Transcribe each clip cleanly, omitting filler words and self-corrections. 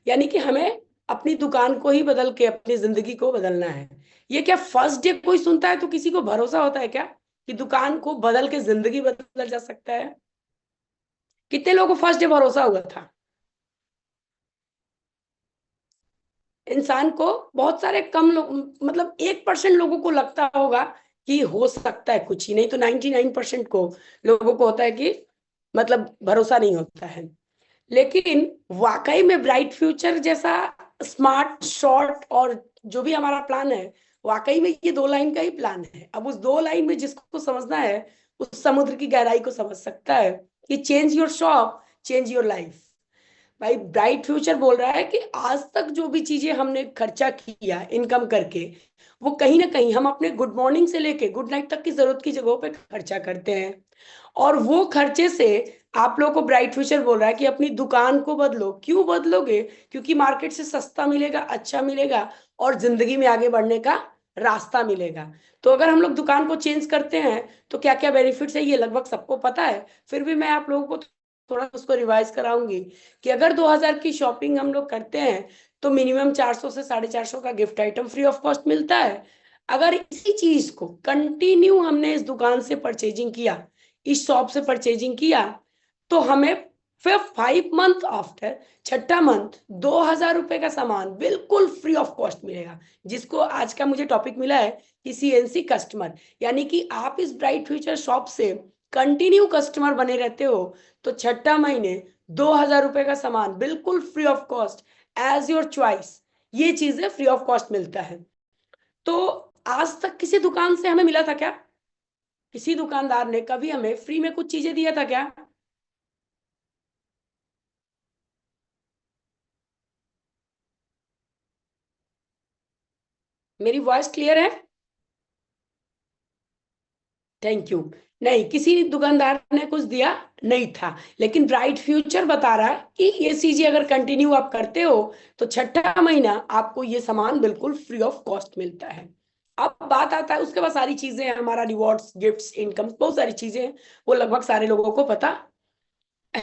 यानी कि हमें अपनी दुकान को ही बदल के अपनी जिंदगी को बदलना है। ये क्या फर्स्ट डे कोई सुनता है तो किसी को भरोसा होता है क्या कि दुकान को बदल के जिंदगी बदला जा सकता है? कितने लोगों को फर्स्ट डे भरोसा हुआ था? इंसान को बहुत सारे कम लोग, मतलब 1% लोगों को लगता होगा कि हो सकता है कुछ ही, नहीं तो 99% को लोगों को होता है कि मतलब भरोसा नहीं होता है। लेकिन वाकई में ब्राइट फ्यूचर जैसा स्मार्ट शॉर्ट और जो भी हमारा प्लान है, वाकई में ये 2 लाइन का ही प्लान है। अब उस 2 लाइन में जिसको समझना है उस समुद्र की गहराई को समझ सकता है कि change your shop, change your life. भाई ब्राइट फ्यूचर बोल रहा है कि आज तक जो भी चीजें हमने खर्चा किया इनकम करके, वो कहीं ना कहीं हम अपने गुड मॉर्निंग से लेके गुड नाइट तक की जरूरत की जगहों पे खर्चा करते हैं। और वो खर्चे से आप लोगों को ब्राइट फ्यूचर बोल रहा है कि अपनी दुकान को बदलो। क्यों बदलोगे? क्योंकि मार्केट से सस्ता मिलेगा, अच्छा मिलेगा, और जिंदगी में आगे बढ़ने का रास्ता मिलेगा। तो अगर हम लोग दुकान को चेंज करते हैं तो क्या क्या बेनिफिट्स है ये लगभग सबको पता है। फिर भी मैं आप लोगों को थोड़ा उसको रिवाइज कराऊंगी कि अगर 2000 की शॉपिंग हम लोग करते हैं तो मिनिमम 400 से 450 का gift item free of cost मिलता है। अगर इसी चीज को कंटिन्यू हमने इस दुकान से परचेजिंग किया, इस शॉप से परचेजिंग किया, तो हमें फिर 5 मंथ आफ्टर, छठा मंथ, 2000 रुपए का सामान बिल्कुल फ्री ऑफ कॉस्ट मिलेगा। जिसको आज का मुझे टॉपिक मिला है कि सीएनसी कस्टमर, यानी कि आप इस ब्राइट फ्यूचर शॉप से कंटिन्यू कस्टमर बने रहते हो तो छठा महीने 2000 रुपए का सामान बिल्कुल free of cost, as your choice, ये चीजें फ्री ऑफ कॉस्ट मिलता है। तो आज तक किसी दुकान से हमें मिला था क्या? किसी दुकानदार ने कभी हमें फ्री में कुछ चीजें दिया था क्या? मेरी वॉइस क्लियर है? Thank you. नहीं, किसी दुकानदार ने कुछ दिया नहीं था। लेकिन ब्राइट फ्यूचर बता रहा है कि ये चीजें अगर कंटिन्यू आप करते हो तो छठा महीना आपको ये सामान बिल्कुल फ्री ऑफ कॉस्ट मिलता है। अब बात आता है उसके बाद सारी चीजें हैं, हमारा रिवॉर्ड्स, गिफ्ट्स, इनकम, बहुत सारी चीजें हैं, वो लगभग सारे लोगों को पता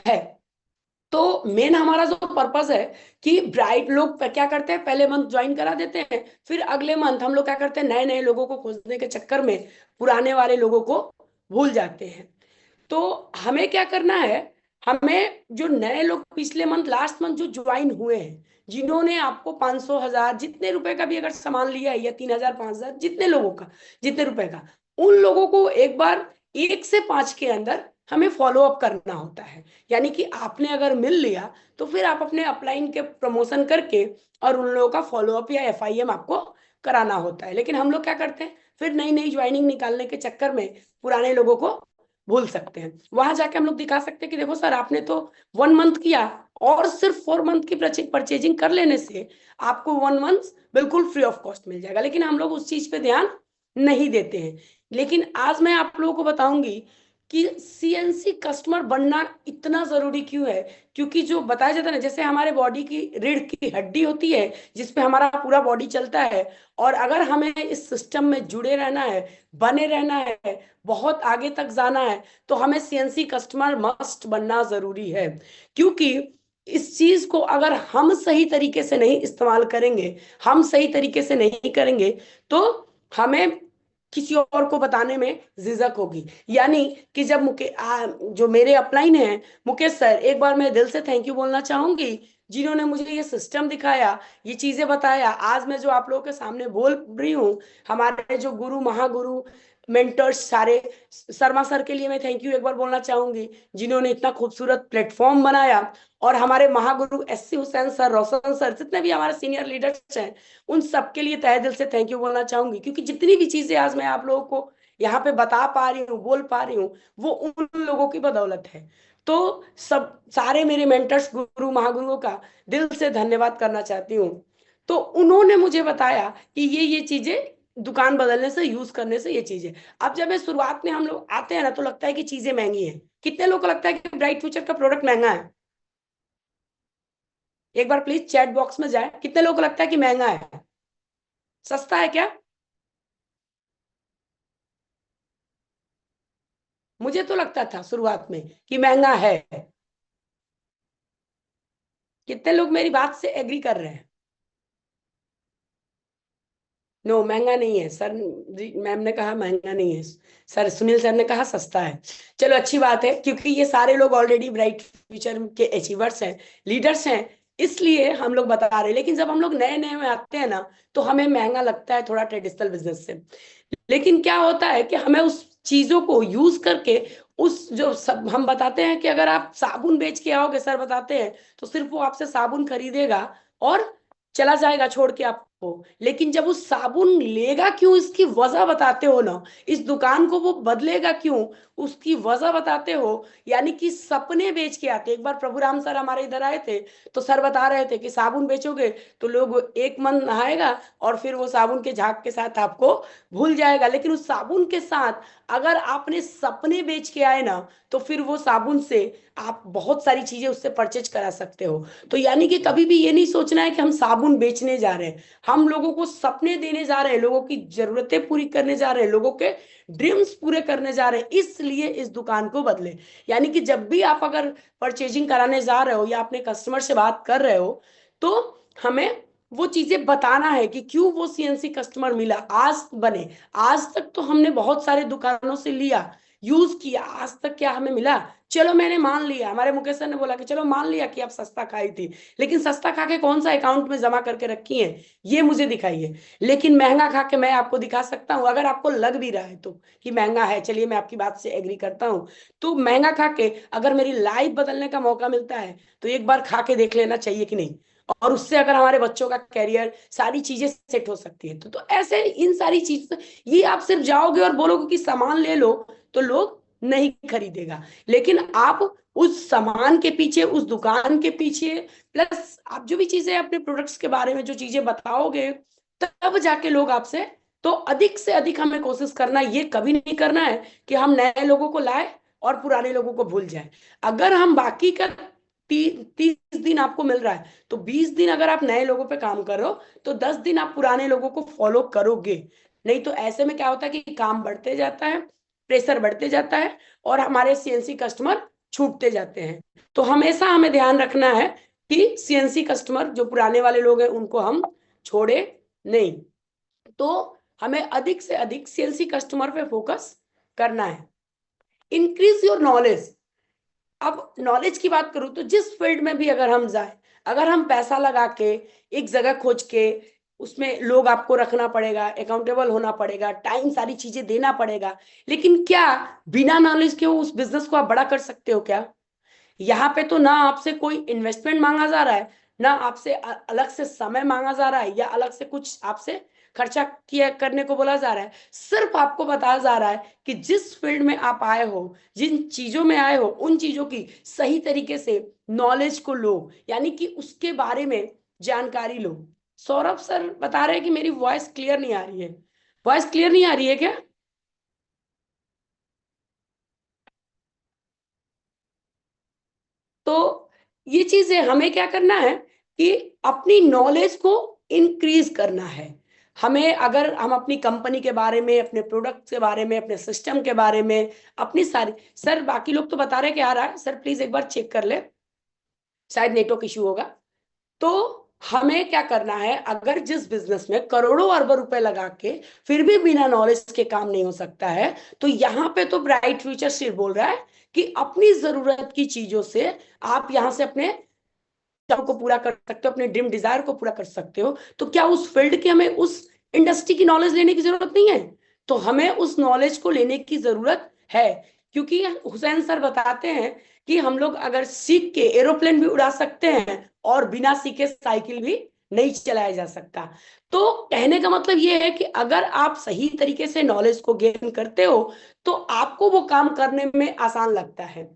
है। तो मेन हमारा जो पर्पस है कि ब्राइट लोग क्या करते हैं, पहले मंथ ज्वाइन करा देते हैं, फिर अगले मंथ हम लोग क्या करते हैं, नए नए लोगों को खोजने के चक्कर में पुराने वाले लोगों को भूल जाते हैं। तो हमें क्या करना है, हमें जो नए लोग पिछले मंथ, लास्ट मंथ जो ज्वाइन हुए हैं, जिन्होंने आपको 500, 1000, जितने रुपए का भी अगर सामान लिया है, या 3000, 5000, जितने लोगों का, जितने रुपए का, उन लोगों को एक बार 1 से 5 के अंदर हमें फॉलो अप करना होता है। यानी कि आपने अगर मिल लिया तो फिर आप अपने अपलाइन के प्रमोशन करके और उन लोगों का फॉलो अप या एफआईएम आपको कराना होता है। लेकिन हम लोग क्या करते हैं, फिर नई नई ज्वाइनिंग निकालने के चक्कर में पुराने लोगों को भूल सकते हैं। वहां जाके हम लोग दिखा सकते हैं कि देखो सर, आपने तो 1 मंथ किया, और सिर्फ 4 मंथ की परचेजिंग कर लेने से आपको 1 मंथ बिल्कुल फ्री ऑफ कॉस्ट मिल जाएगा। लेकिन हम लोग उस चीज पे ध्यान नहीं देते हैं। लेकिन आज मैं आप लोगों को बताऊंगी कि सीएनसी कस्टमर बनना इतना जरूरी क्यों है। क्योंकि जो बताया जाता है ना, जैसे हमारे बॉडी की रीढ़ की हड्डी होती है जिसपे हमारा पूरा बॉडी चलता है, और अगर हमें इस सिस्टम में जुड़े रहना है, बने रहना है, बहुत आगे तक जाना है, तो हमें सीएनसी कस्टमर मस्ट बनना जरूरी है। क्योंकि इस चीज को अगर हम सही तरीके से नहीं इस्तेमाल करेंगे, हम सही तरीके से नहीं करेंगे, तो हमें किसी और को बताने में झिझक होगी। यानी कि जब जो मेरे अपलाइन हैं, मुकेश सर, एक बार मैं दिल से थैंक यू बोलना चाहूंगी, जिन्होंने मुझे ये सिस्टम दिखाया, ये चीजें बताया, आज मैं जो आप लोगों के सामने बोल रही हूँ। हमारे जो गुरु, महागुरु, मेंटर्स सारे, शर्मा सर के लिए मैं थैंक यू एक बार बोलना चाहूंगी, जिन्होंने इतना खूबसूरत प्लेटफॉर्म बनाया। और हमारे महागुरु एससी हुसैन सर, रोशन सर, जितने भी हमारे सीनियर लीडर्स हैं, उन सबके लिए तहे दिल से थैंक यू बोलना चाहूंगी। क्योंकि जितनी भी चीजें आज मैं आप लोगों को यहाँ पे बता पा रही हूँ, बोल पा रही हूँ, वो उन लोगों की बदौलत है। तो सब सारे मेरे मेंटर्स, गुरु महागुरुओं का दिल से धन्यवाद करना चाहती हूँ। तो उन्होंने मुझे बताया कि ये चीजें दुकान बदलने से, यूज करने से ये चीजें। अब जब मैं शुरुआत में हम लोग आते हैं ना, तो लगता है कि चीजें महंगी हैं। कितने लोगों को लगता है कि ब्राइट फ्यूचर का प्रोडक्ट महंगा है? एक बार प्लीज चैट बॉक्स में जाए, कितने लोगों को लगता है कि महंगा है? सस्ता है क्या? मुझे तो लगता था शुरुआत में कि महंगा है। कितने लोग मेरी बात से एग्री कर रहे हैं? नो, महंगा नहीं है सर जी, मैम ने कहा महंगा नहीं है। सर सुनील सर ने कहा सस्ता है। चलो अच्छी बात है, क्योंकि ये सारे लोग ऑलरेडी ब्राइट फ्यूचर के अचीवर्स हैं, लीडर्स हैं, इसलिए हम लोग बता रहे हैं। लेकिन जब हम लोग नए नए में आते हैं ना, तो हमें महंगा लगता है थोड़ा ट्रेडिशनल बिजनेस से। लेकिन क्या होता है कि हमें उस चीजों को यूज करके, उस जो सब हम बताते हैं कि अगर आप साबुन बेच के आओगे, सर बताते हैं, तो सिर्फ वो आपसे साबुन खरीदेगा और चला जाएगा छोड़ के आपको। लेकिन जब वो साबुन लेगा क्यों, इसकी वजह बताते हो ना, इस दुकान को वो बदलेगा क्यों, उसकी वजह बताते हो। यानी कि सपने बेच के आते। एक बार प्रभु राम सर हमारे इधर आए थे, तो सर बता रहे थे कि साबुन बेचोगे तो लोग एक मन नहाएगा और फिर वो साबुन के झाग के साथ आपको भूल जाएगा। लेकिन उस साबुन के साथ अगर आपने सपने बेच के आए ना, तो फिर वो साबुन से आप बहुत सारी चीजें उससे परचेज करा सकते हो। तो यानी कि कभी भी ये नहीं सोचना है कि हम साबुन बेचने जा रहे हैं, हम लोगों को सपने देने जा रहे हैं, लोगों की जरूरतें पूरी करने जा रहे हैं, लोगों के ड्रीम्स पूरे करने जा रहे हैं। इसलिए इस दुकान को बदले। यानी कि जब भी आप अगर परचेजिंग कराने जा रहे हो या अपने कस्टमर से बात कर रहे हो, तो हमें वो चीजें बताना है कि क्यों वो सीएनसी कस्टमर मिला। आज बने, आज तक तो हमने बहुत सारे दुकानों से लिया, यूज किया, आज तक क्या हमें मिला? चलो मैंने मान लिया, हमारे मुकेश सर ने बोला कि चलो मान लिया कि आप सस्ता खाई थी, लेकिन सस्ता खा के कौन सा अकाउंट में जमा करके रखी है, ये मुझे दिखाइए। लेकिन महंगा खा के मैं आपको दिखा सकता हूँ, अगर आपको लग भी रहा है तो कि महंगा है, चलिए मैं आपकी बात से एग्री करता हूँ। तो महंगा खा के अगर मेरी लाइफ बदलने का मौका मिलता है, तो एक बार खा के देख लेना चाहिए कि नहीं। और उससे अगर हमारे बच्चों का कैरियर, सारी चीजें सेट हो सकती है, तो ऐसे इन सारी चीज, ये आप सिर्फ जाओगे और बोलोगे कि सामान ले लो, तो लोग नहीं खरीदेगा। लेकिन आप उस सामान के पीछे, उस दुकान के पीछे, प्लस आप जो भी चीजें अपने प्रोडक्ट्स के बारे में जो चीजें बताओगे, तब जाके लोग आपसे। तो अधिक से अधिक हमें कोशिश करना, ये कभी नहीं करना है कि हम नए लोगों को लाए और पुराने लोगों को भूल जाए। अगर हम बाकी का 30 दिन आपको मिल रहा है, तो 20 दिन अगर आप नए लोगों पे काम करो, तो 10 दिन आप पुराने लोगों को फॉलो करोगे। नहीं तो ऐसे में क्या होता है कि काम बढ़ते जाता है, प्रेशर बढ़ते जाता है, और हमारे सीएनसी कस्टमर छूटते जाते हैं। तो हमेशा हमें ध्यान रखना है कि सीएनसी कस्टमर जो पुराने वाले लोग हैं, उनको हम छोड़े नहीं। तो हमें अधिक से अधिक सीएनसी कस्टमर पे फोकस करना है। Increase your knowledge. अब नॉलेज की बात करूं तो जिस फील्ड में भी अगर हम जाए, अगर हम पैसा लगा के एक जगह खोज के, उसमें लोग आपको रखना पड़ेगा, अकाउंटेबल होना पड़ेगा, टाइम, सारी चीजें देना पड़ेगा। लेकिन क्या बिना नॉलेज के उस बिजनेस को आप बड़ा कर सकते हो क्या? यहाँ पे तो ना आपसे कोई इन्वेस्टमेंट मांगा जा रहा है, ना आपसे अलग से समय मांगा जा रहा है, या अलग से कुछ आपसे खर्चा किया करने को बोला जा रहा है। सिर्फ आपको बताया जा रहा है कि जिस फील्ड में आप आए हो, जिन चीजों में आए हो, उन चीजों की सही तरीके से नॉलेज को लो, यानी कि उसके बारे में जानकारी लो। सौरभ सर बता रहे हैं कि मेरी वॉइस क्लियर नहीं आ रही है। वॉइस क्लियर नहीं आ रही है क्या? तो ये चीजें हमें क्या करना है कि अपनी नॉलेज को इंक्रीज करना है। हमें, अगर हम अपनी कंपनी के बारे में, अपने प्रोडक्ट के बारे में, अपने सिस्टम के बारे में, अपनी सारी, सर बाकी लोग तो बता रहे कि आ रहा है, सर प्लीज एक बार चेक कर ले, शायद नेटवर्क इशू होगा। तो हमें क्या करना है, अगर जिस बिजनेस में करोड़ों अरबों रुपए लगा के फिर भी बिना नॉलेज के काम नहीं हो सकता है, तो यहाँ पे तो ब्राइट फ्यूचर सिर्फ बोल रहा है कि अपनी जरूरत की चीजों से आप यहाँ से अपने को पूरा कर सकते हो, अपने ड्रीम डिजायर को पूरा कर सकते हो। तो क्या उस फील्ड की, हमें उस इंडस्ट्री की नॉलेज लेने की जरूरत नहीं है? तो हमें उस नॉलेज को लेने की जरूरत है। क्योंकि हुसैन सर बताते हैं कि हम लोग अगर सीख के एरोप्लेन भी उड़ा सकते हैं, और बिना सीखे साइकिल भी नहीं चलाया जा सकता। तो कहने का मतलब ये है कि अगर आप सही तरीके से नॉलेज को गेन करते हो, तो आपको वो काम करने में आसान लगता है।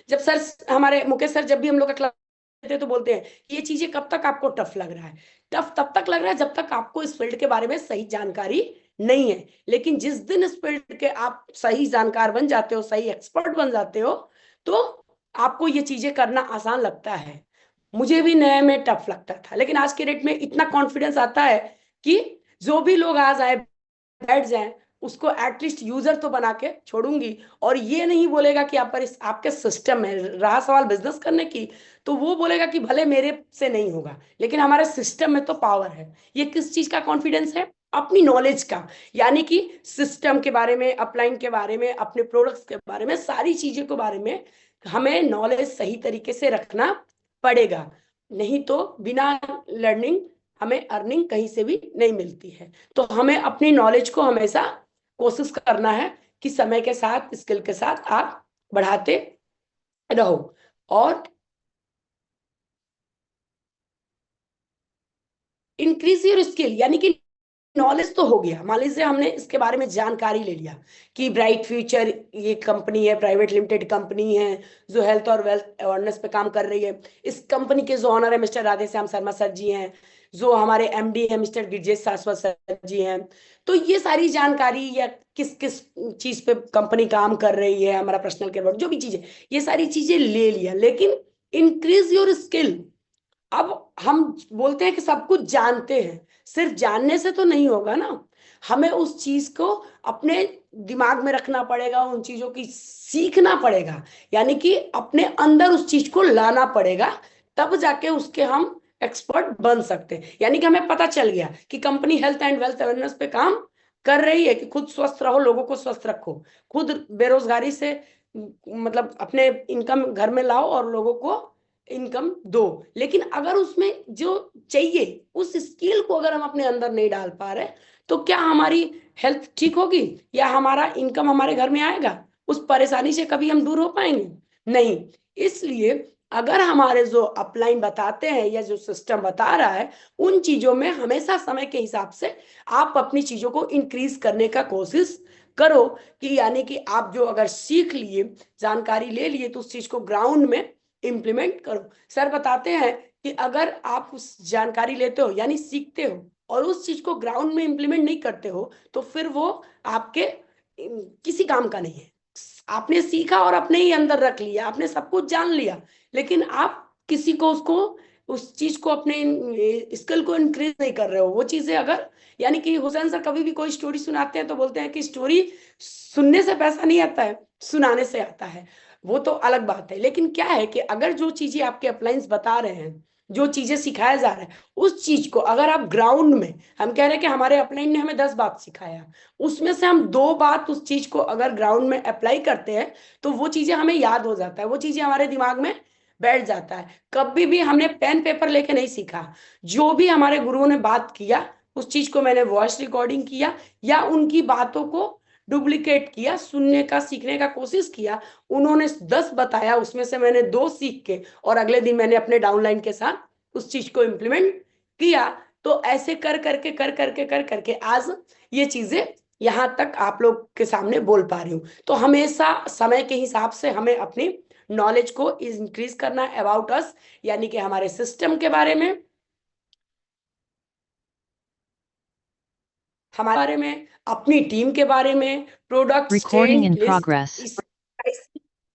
जब सर, हमारे मुकेश सर, जब भी हम लोग का थे तो बोलते हैं कि ये चीजें कब तक आपको टफ लग रहा है? टफ तब तक लग रहा है जब तक आपको इस फील्ड के बारे में सही जानकारी नहीं है। लेकिन जिस दिन इस फील्ड के आप सही जानकार बन जाते हो, सही एक्सपर्ट बन जाते हो, तो आपको ये चीजें करना आसान लगता है। मुझे भी नए में टफ लगता था, लेकिन आज के डेट में इतना कॉन्फिडेंस आता है कि जो भी लोग आज आए, बैठ जाएं, उसको एटलीस्ट यूजर तो बना के छोड़ूंगी। और ये नहीं बोलेगा कि आप पर आपके सिस्टम में रहा सवाल बिजनेस करने की, तो वो बोलेगा कि भले मेरे से नहीं होगा लेकिन हमारे सिस्टम में तो पावर है। ये किस चीज का कॉन्फिडेंस है? अपनी नॉलेज का। यानी कि सिस्टम के बारे में, अपलाइन के बारे में, अपने प्रोडक्ट्स के बारे में, सारी चीजों के बारे में हमें नॉलेज सही तरीके से रखना पड़ेगा। नहीं तो बिना लर्निंग हमें अर्निंग कहीं से भी नहीं मिलती है। तो हमें अपनी नॉलेज को हमेशा कोशिश करना है कि समय के साथ, स्किल के साथ आप बढ़ाते रहो। और इंक्रीज योर स्किल, यानी कि नॉलेज तो हो गया, मान लीजिए हमने इसके बारे में जानकारी ले लिया कि ब्राइट फ्यूचर ये कंपनी है, प्राइवेट लिमिटेड कंपनी है जो हेल्थ और वेल्थ अवेयरनेस पे काम कर रही है। इस कंपनी के जो ऑनर है मिस्टर राधेश्याम शर्मा सर जी हैं, जो हमारे एमडी है मिस्टर गिरजेश शाश्वत सर जी हैं। तो ये सारी जानकारी या किस किस चीज पे कंपनी काम कर रही है, हमारा पर्सनल केयर, जो भी चीजें, ये सारी चीजें ले लिया। लेकिन इंक्रीज योर स्किल, अब हम बोलते हैं कि सब कुछ जानते हैं, सिर्फ जानने से तो नहीं होगा ना, हमें उस चीज को अपने दिमाग में रखना पड़ेगा, उन चीजों की सीखना पड़ेगा, यानी कि अपने अंदर उस चीज को लाना पड़ेगा, तब जाके उसके हम एक्सपर्ट बन सकते हैं। यानी कि हमें पता चल गया कि company health and wealth awareness पे काम कर रही है कि खुद स्वस्थ रहो, लोगों को स्वस्थ रखो, खुद बेरोजगारी से मतलब अपने इनकम घर में लाओ और लोगों को इनकम दो। लेकिन अगर उसमें जो चाहिए उस स्किल को अगर हम अपने अंदर नहीं डाल पा रहे, तो क्या हमारी हेल्थ ठीक होगी या हमारा इनकम हमारे घर में आएगा? उस परेशानी से कभी हम दूर हो पाएंगे? नहीं। इसलिए अगर हमारे जो अपलाइन बताते हैं या जो सिस्टम बता रहा है, उन चीजों में हमेशा समय के हिसाब से आप अपनी चीजों को इंक्रीज करने का कोशिश करो। कि यानी कि आप जो अगर सीख लिए, जानकारी ले लिए, तो उस चीज को ग्राउंड में इम्प्लीमेंट करो। सर बताते हैं कि अगर आप उस जानकारी लेते हो यानी सीखते हो और उस चीज को ग्राउंड में इम्प्लीमेंट नहीं करते हो, तो फिर वो आपके किसी काम का नहीं है। आपने सीखा और अपने ही अंदर रख लिया, आपने सब कुछ जान लिया, लेकिन आप किसी को उसको उस चीज को अपने स्किल को इंक्रीज नहीं कर रहे हो। वो चीजें अगर, यानी कि हुसैन सर कभी भी कोई स्टोरी सुनाते हैं तो बोलते हैं कि स्टोरी सुनने से पैसा नहीं आता है, सुनाने से आता है। वो तो अलग बात है, लेकिन क्या है कि अगर जो चीजें आपके अपलाइंस बता रहे हैं, जो चीजें सिखाया जा रहा है, उस चीज को अगर आप ग्राउंड में, हम कह रहे हैं कि हमारे अपलाइन ने हमें 10 बात सिखाया, उसमें से हम 2 बात उस चीज को अगर ग्राउंड में अप्लाई करते हैं, तो वो चीजें हमें याद हो जाता है, वो चीजें हमारे दिमाग में बैठ जाता है। कभी भी हमने पेन पेपर लेके नहीं सीखा, जो भी हमारे गुरुओं ने बात किया उस चीज को मैंने वॉइस रिकॉर्डिंग किया या उनकी बातों को डुप्लीकेट किया, सुनने का, सीखने का कोशिश किया। उन्होंने 10 बताया, उसमें से मैंने 2 सीख के और अगले दिन मैंने अपने डाउनलाइन के साथ उस चीज को इम्प्लीमेंट किया। तो ऐसे कर करके आज ये चीजें यहां तक आप लोग के सामने बोल पा रही हूँ। तो हमेशा समय के हिसाब से हमें अपनी नॉलेज को इंक्रीज करना है अबाउट अस, यानी कि हमारे सिस्टम के बारे में, हमारे बारे में, अपनी टीम के बारे में, products, Recording in trend, list, progress. इस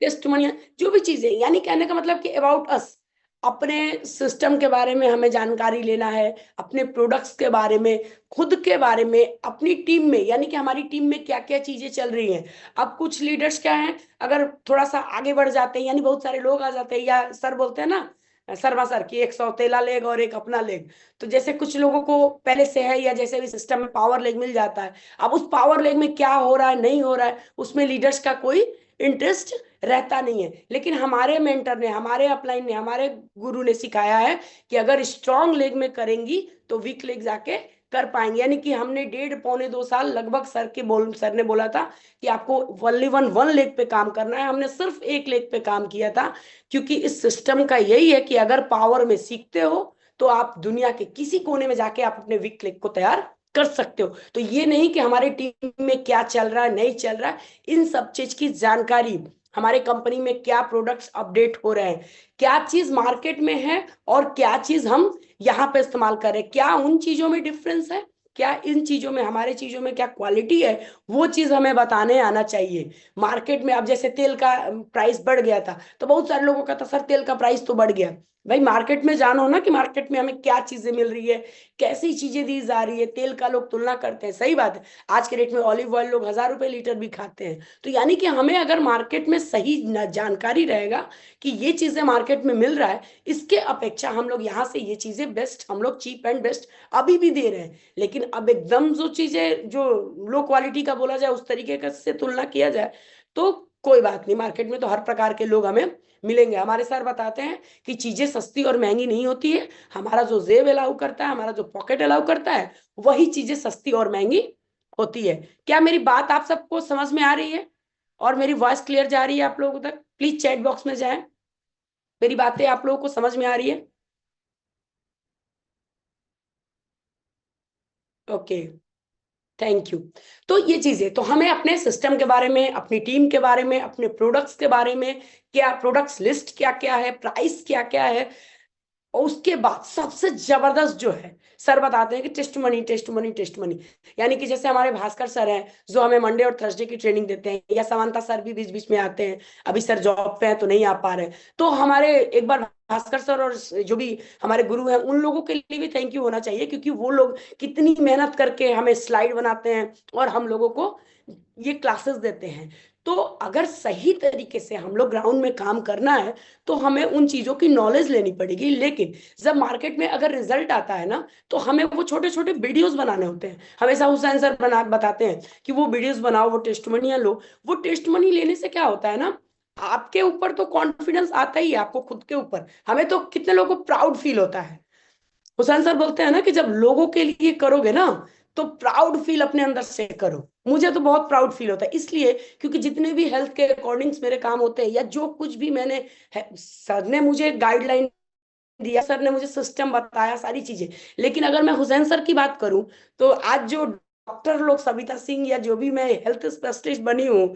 टेस्टिमोनियल, जो भी चीजें, यानी कहने का मतलब कि अबाउट अस, अपने सिस्टम के बारे में हमें जानकारी लेना है, अपने प्रोडक्ट्स के बारे में, खुद के बारे में, अपनी टीम में, यानी कि हमारी टीम में क्या क्या चीजें चल रही हैं। अब कुछ लीडर्स क्या हैं, अगर थोड़ा सा आगे बढ़ जाते हैं, यानी बहुत सारे लोग आ जाते हैं, या सर बोलते हैं ना, शर्मा सर की एक सौतेला लेग और एक अपना लेग। तो जैसे कुछ लोगों को पहले से है या जैसे भी सिस्टम में पावर लेग मिल जाता है, अब उस पावर लेग में क्या हो रहा है नहीं हो रहा है उसमें लीडर्स का कोई इंटरेस्ट रहता नहीं है। लेकिन हमारे मेंटर ने, हमारे अपलाइन ने, हमारे गुरु ने सिखाया है कि अगर स्ट्रांग लेग में करेंगी तो वीक लेग जाके कर पाएंगे। यानी कि हमने 1.5 पौने 2 साल लगभग सर ने बोला था कि आपको ओनली वन लेग पे काम करना है, हमने सिर्फ एक लेग पे काम किया था। क्योंकि इस सिस्टम का यही है कि अगर पावर में सीखते हो तो आप दुनिया के किसी कोने में जाके आप अपने वीक लेग को तैयार कर सकते हो। तो ये नहीं कि हमारी टीम में क्या चल रहा है नहीं चल रहा है, इन सब चीज की जानकारी, हमारे कंपनी में क्या प्रोडक्ट्स अपडेट हो रहे हैं, क्या चीज मार्केट में है और क्या चीज हम यहाँ पे इस्तेमाल करें, क्या उन चीजों में डिफरेंस है, क्या इन चीजों में, हमारे चीजों में क्या क्वालिटी है, वो चीज हमें बताने आना चाहिए। मार्केट में अब जैसे तेल का प्राइस बढ़ गया था तो बहुत सारे लोगों का था सर तेल का प्राइस तो बढ़ गया, भाई मार्केट में जानो ना कि मार्केट में हमें क्या चीजें मिल रही है, कैसी चीजें दी जा रही है। तेल का लोग तुलना करते हैं, सही बात है, आज के रेट में ऑलिव ऑयल लोग 1000 रुपए लीटर भी खाते हैं। तो यानी कि हमें अगर मार्केट में सही जानकारी रहेगा कि ये चीजें मार्केट में मिल रहा है, इसके अपेक्षा हम लोग यहाँ से ये चीजें बेस्ट, हम लोग चीप एंड बेस्ट अभी भी दे रहे हैं। लेकिन अब एकदम जो चीजें जो लो क्वालिटी का बोला जाए उस तरीके का से तुलना किया जाए तो कोई बात नहीं, मार्केट में तो हर प्रकार के लोग हमें मिलेंगे। हमारे सर बताते हैं कि चीजें सस्ती और महंगी नहीं होती है, हमारा जो जेब अलाउ करता है, हमारा जो पॉकेट अलाउ करता है, वही चीजें सस्ती और महंगी होती है। क्या मेरी बात आप सबको समझ में आ रही है और मेरी वॉइस क्लियर जा रही है आप लोगों तक? प्लीज चैट बॉक्स में जाएं, मेरी बातें आप लोगों को समझ में आ रही है? Okay, thank you. तो ये चीजें तो हमें अपने सिस्टम के बारे में, अपनी टीम के बारे में, अपने प्रोडक्ट्स के बारे में, क्या प्रोडक्ट्स लिस्ट क्या क्या है, प्राइस क्या क्या है, और उसके बाद सबसे जबरदस्त जो है, सर बताते हैं कि test money, test money, test money. यानी कि जैसे हमारे भास्कर सर हैं जो हमें मंडे और थर्सडे की ट्रेनिंग देते हैं, या समानता सर भी बीच बीच में आते हैं, अभी सर जॉब पे हैं तो नहीं आ पा रहे, तो हमारे एक बार भास्कर सर और जो भी हमारे गुरु हैं उन लोगों के लिए भी थैंक यू होना चाहिए, क्योंकि वो लोग कितनी मेहनत करके हमें स्लाइड बनाते हैं और हम लोगों को ये क्लासेस देते हैं। तो अगर सही तरीके से हम लोग ग्राउंड में काम करना है तो हमें उन चीजों की नॉलेज लेनी पड़ेगी। लेकिन जब मार्केट में अगर रिजल्ट आता है ना, तो हमें वो छोटे छोटे वीडियोस बनाने होते हैं। हमेशा हुसैन सर बताते हैं कि वो वीडियोस बनाओ, वो टेस्टमनियां लो। वो टेस्टमनी लेने से क्या होता है ना, आपके ऊपर तो कॉन्फिडेंस आता ही है, आपको खुद के ऊपर। हमें तो कितने लोगों को प्राउड फील होता है। हुसैन सर बोलते हैं ना कि जब लोगों के लिए करोगे ना, तो प्राउड फील अपने अंदर से करो। मुझे तो बहुत प्राउड फील होता है, इसलिए क्योंकि जितने भी हेल्थ के अकॉर्डिंग्स मेरे काम होते हैं, या जो कुछ भी मैंने सर ने मुझे गाइडलाइन दिया, सर ने मुझे सिस्टम बताया, सारी चीजें। लेकिन अगर मैं हुसैन सर की बात करूं, तो आज जो डॉक्टर लोग, सविता सिंह या जो भी, मैं हेल्थ स्पेशलिस्ट बनी हूँ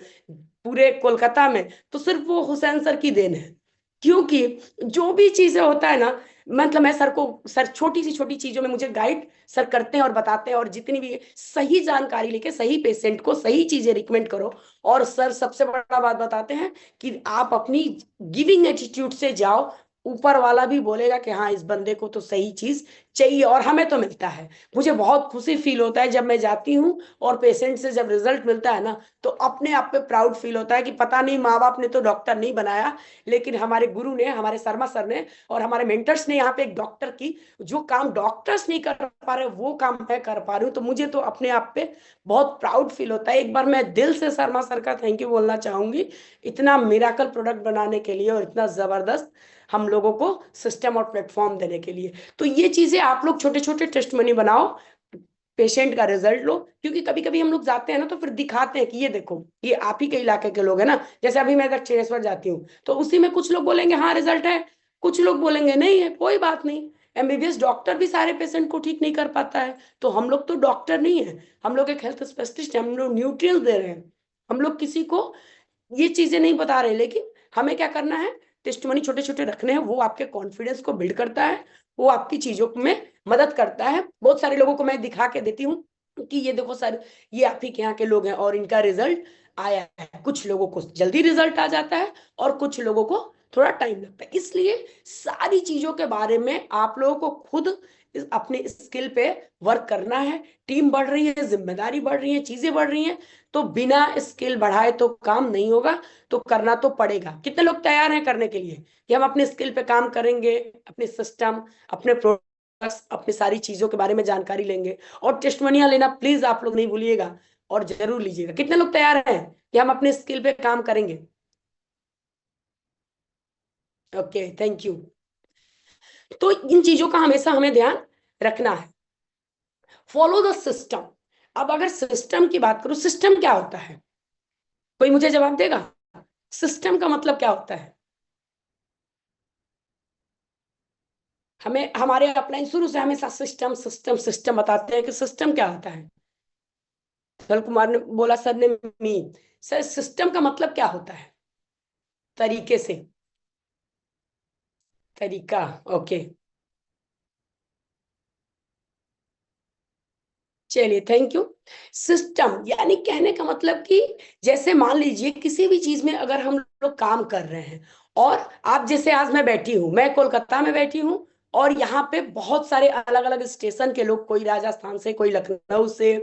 पूरे कोलकाता में, तो सिर्फ वो हुसैन सर की देन है। क्योंकि जो भी चीजें होता है ना, मतलब मैं सर को, सर छोटी सी छोटी चीजों में मुझे गाइड सर करते हैं और बताते हैं, और जितनी भी सही जानकारी लेके सही पेशेंट को सही चीजें रिकमेंड करो। और सर सबसे बड़ा बात बताते हैं कि आप अपनी गिविंग एटीट्यूड से जाओ, ऊपर वाला भी बोलेगा कि हाँ इस बंदे को तो सही चीज चाहिए, और हमें तो मिलता है। मुझे बहुत खुशी फील होता है जब मैं जाती हूँ और पेशेंट से जब रिजल्ट मिलता है ना, तो अपने आप पे प्राउड फील होता है कि पता नहीं माँ बाप ने तो डॉक्टर नहीं बनाया, लेकिन हमारे गुरु ने, हमारे शर्मा सर ने और हमारे मेंटर्स ने यहाँ पे एक डॉक्टर की, जो काम डॉक्टर्स नहीं कर पा रहे वो काम मैं कर पा रही हूँ। तो मुझे तो अपने आप पे बहुत प्राउड फील होता है। एक बार मैं दिल से शर्मा सर का थैंक यू बोलना चाहूंगी, इतना मिराकल प्रोडक्ट बनाने के लिए और इतना जबरदस्त हम लोगों को सिस्टम और प्लेटफॉर्म देने के लिए। तो ये चीजें आप लोग छोटे छोटे टेस्ट मनी बनाओ, पेशेंट का रिजल्ट लो। क्योंकि कभी कभी हम लोग जाते हैं ना, तो फिर दिखाते हैं कि ये देखो ये आप ही के इलाके के लोग हैं ना। जैसे अभी मैं अगर चेनेश्वर जाती हूँ, तो उसी में कुछ लोग बोलेंगे हाँ रिजल्ट है, कुछ लोग बोलेंगे नहीं है, कोई बात नहीं। एमबीबीएस डॉक्टर भी सारे पेशेंट को ठीक नहीं कर पाता है, तो हम लोग तो डॉक्टर नहीं है, हम लोग एक हेल्थ स्पेशलिस्ट हैं, हम लोग न्यूट्रिएंट्स दे रहे हैं। हम लोग किसी को ये चीजें नहीं बता रहे, लेकिन हमें क्या करना है, टेस्टमनी छोटे छोटे रखने हैं। वो आपके कॉन्फिडेंस को बिल्ड करता है, वो आपकी चीजों में मदद करता है। बहुत सारे लोगों को मैं दिखा के देती हूँ कि ये देखो सर, ये आप ही के यहाँ के लोग हैं और इनका रिजल्ट आया है। कुछ लोगों को जल्दी रिजल्ट आ जाता है और कुछ लोगों को थोड़ा टाइम लगता है। इसलिए सारी चीजों के बारे में आप लोगों को खुद अपने स्किल पे वर्क करना है। टीम बढ़ रही है, जिम्मेदारी बढ़ रही है, चीजें बढ़ रही हैं, तो बिना स्किल बढ़ाए तो काम नहीं होगा। तो करना तो पड़ेगा। कितने लोग तैयार हैं करने के लिए कि हम अपने स्किल पे काम करेंगे, अपने सिस्टम, अपने प्रोडक्ट्स, अपनी सारी चीजों के बारे में जानकारी लेंगे? और टेस्टमनिया लेना प्लीज आप लोग नहीं भूलिएगा, और जरूर लीजिएगा। कितने लोग तैयार हैं कि हम अपने स्किल पे काम करेंगे? Okay, thank you. तो इन चीजों का हमेशा हमें ध्यान रखना है। Follow the system. अब अगर सिस्टम की बात करूं, सिस्टम क्या होता है? कोई मुझे जवाब देगा? सिस्टम का मतलब क्या होता है? हमें हमारे अपलाइन शुरू से हमेशा सिस्टम सिस्टम सिस्टम बताते हैं कि सिस्टम क्या होता है। सल कुमार ने बोला, सर ने मीन, सर सिस्टम का मतलब क्या होता है? तरीके से, तरीका। ओके, चलिए थैंक यू। सिस्टम यानी कहने का मतलब कि जैसे मान लीजिए किसी भी चीज में अगर हम लोग काम कर रहे हैं और आप जैसे आज मैं बैठी हूँ, मैं कोलकाता में बैठी हूँ, और यहाँ पे बहुत सारे अलग अलग स्टेशन के लोग, कोई राजस्थान से, कोई लखनऊ से,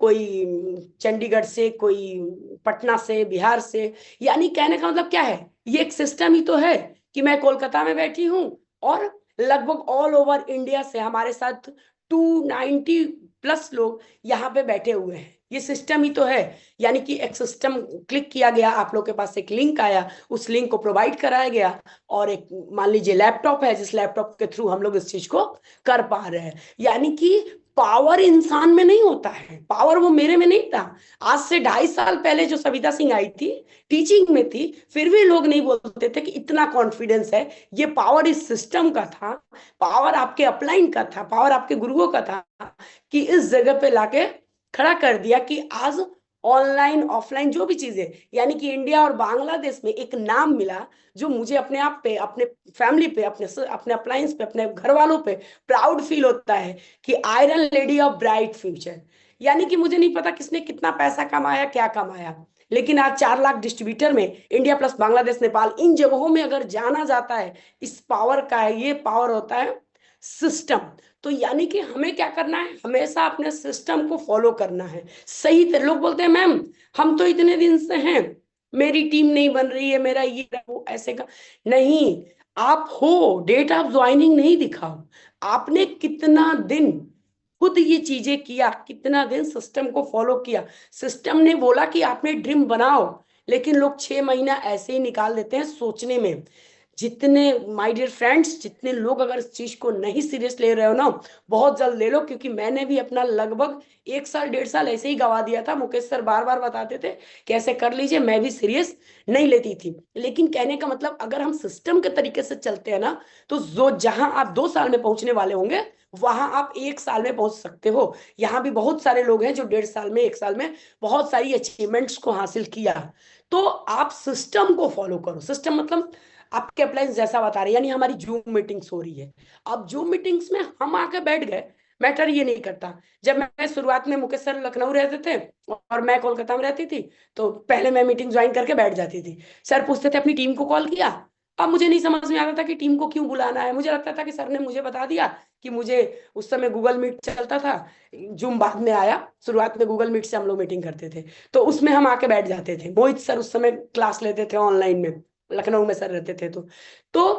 कोई चंडीगढ़ से, कोई पटना से, बिहार से। यानी कहने का मतलब क्या है, ये एक सिस्टम ही तो है कि मैं कोलकाता में बैठी हूँ और लगभग ऑल ओवर इंडिया से हमारे साथ 290 प्लस लोग यहाँ पे बैठे हुए हैं। ये सिस्टम ही तो है। यानी कि एक सिस्टम क्लिक किया गया, आप लोग के पास एक लिंक आया, उस लिंक को प्रोवाइड कराया गया, और एक मान लीजिए लैपटॉप है, जिस लैपटॉप के थ्रू हम लोग इस चीज को कर पा रहे हैं। यानी कि पावर इंसान में नहीं होता है, पावर वो मेरे में नहीं था। आज से 2.5 साल पहले जो सविता सिंह आई थी, टीचिंग में थी, फिर भी लोग नहीं बोलते थे कि इतना कॉन्फिडेंस है। ये पावर इस सिस्टम का था, पावर आपके अपलाइन का था, पावर आपके गुरुओं का था, कि इस जगह पे लाके खड़ा कर दिया कि आज ऑनलाइन ऑफलाइन जो भी चीजें, यानी कि इंडिया और बांग्लादेश में एक नाम मिला, जो मुझे अपने आप पे, अपने फैमिली पे, अपने अप्लायंस पे, अपने घर वालों पे प्राउड फील होता है कि iron lady of bright future. यानी कि मुझे नहीं पता किसने कितना पैसा कमाया, क्या कमाया, लेकिन आज 4 लाख डिस्ट्रीब्यूटर में इंडिया प्लस बांग्लादेश, नेपाल, इन जगहों में अगर जाना जाता है, इस पावर का है, ये पावर होता है सिस्टम। तो यानी कि हमें क्या करना है, हमेशा अपने सिस्टम को फॉलो करना है। सही तरह लोग बोलते हैं मैम हम तो इतने दिन से हैं, मेरी टीम नहीं बन रही है, मेरा ये वो ऐसे का नहीं। आप हो, डेट ऑफ ज्वाइनिंग नहीं दिखाओ, आपने कितना दिन खुद ये चीजें किया, कितना दिन सिस्टम को फॉलो किया। सिस्टम ने बोला कि आपने ड्रीम बनाओ, लेकिन लोग 6 महीना ऐसे ही निकाल देते हैं सोचने में। जितने माय डियर फ्रेंड्स, जितने लोग अगर इस चीज को नहीं सीरियस ले रहे हो ना, बहुत जल्द ले लो, क्योंकि मैंने भी अपना लगभग 1 साल 1.5 साल ऐसे ही गवा दिया था। मुकेश सर बार बार बताते थे कैसे कर लीजिए, मैं भी सीरियस नहीं लेती थी। लेकिन कहने का मतलब, अगर हम सिस्टम के तरीके से चलते हैं ना, तो जो जहां आप 2 साल में पहुंचने वाले होंगे, वहां आप 1 साल में पहुंच सकते हो। यहाँ भी बहुत सारे लोग हैं जो 1.5 साल में, 1 साल में बहुत सारी अचीवमेंट्स को हासिल किया। तो आप सिस्टम को फॉलो करो। सिस्टम मतलब आपके अप्लायंस जैसा बता रहे हैं, यानी हमारी जूम मीटिंग्स हो रही है। अब जूम मीटिंग्स में हम आके बैठ गए, मैटर ये नहीं करता। जब मैं शुरुआत में, मुकेश सर लखनऊ रहते थे और मैं कोलकाता में रहती थी, तो पहले मैं मीटिंग ज्वाइन करके बैठ जाती थी। सर पूछते थे अपनी टीम को कॉल किया। अब मुझे नहीं समझ में आता था कि टीम को क्यों बुलाना है, मुझे लगता था कि सर ने मुझे बता दिया कि मुझे, उस समय गूगल मीट चलता था, जूम बाद में आया, शुरुआत में गूगल मीट से हम लोग मीटिंग करते थे, तो उसमें हम आके बैठ जाते थे। मोहित सर उस समय क्लास लेते थे ऑनलाइन में, लखनऊ में सर रहते थे। तो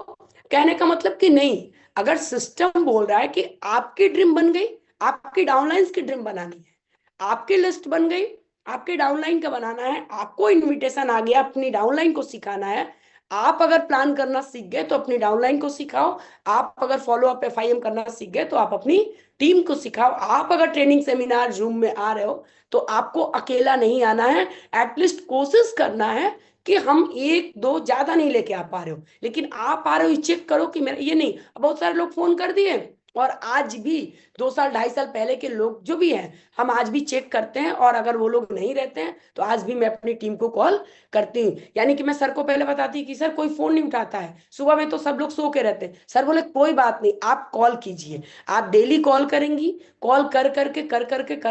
कहने का मतलब कि नहीं, अगर सिस्टम बोल रहा है कि आपकी ड्रीम बन गई, आपकी डाउनलाइंस की ड्रीम बनानी है, आपकी लिस्ट बन गई, आपके डाउनलाइन का बनाना है, आपको इनविटेशन आ गया, अपनी डाउनलाइन को सिखाना है। आप अगर प्लान करना सीख गए तो अपनी डाउनलाइन को सिखाओ, आप अगर फॉलो अप FIM करना सीख गए तो आप अपनी टीम को सिखाओ। आप अगर ट्रेनिंग सेमिनार जूम में आ रहे हो, तो आपको अकेला नहीं आना है, एटलीस्ट कोशिश करना है कि हम एक दो, ज्यादा नहीं लेके आ पा रहे हो, लेकिन आप आ रहे हो, चेक करो कि मेरा ये नहीं। बहुत सारे लोग फोन कर दिए, और आज भी 2 साल 2.5 साल पहले के लोग जो भी हैं, हम आज भी चेक करते हैं, और अगर वो लोग नहीं रहते हैं तो आज भी मैं अपनी टीम को कॉल करती हूँ। यानी कि मैं सर को पहले बताती कि सर कोई फोन नहीं उठाता है, सुबह में तो सब लोग सो के रहते हैं। सर बोले कोई बात नहीं, आप कॉल कीजिए, आप डेली कॉल करेंगी, कॉल कर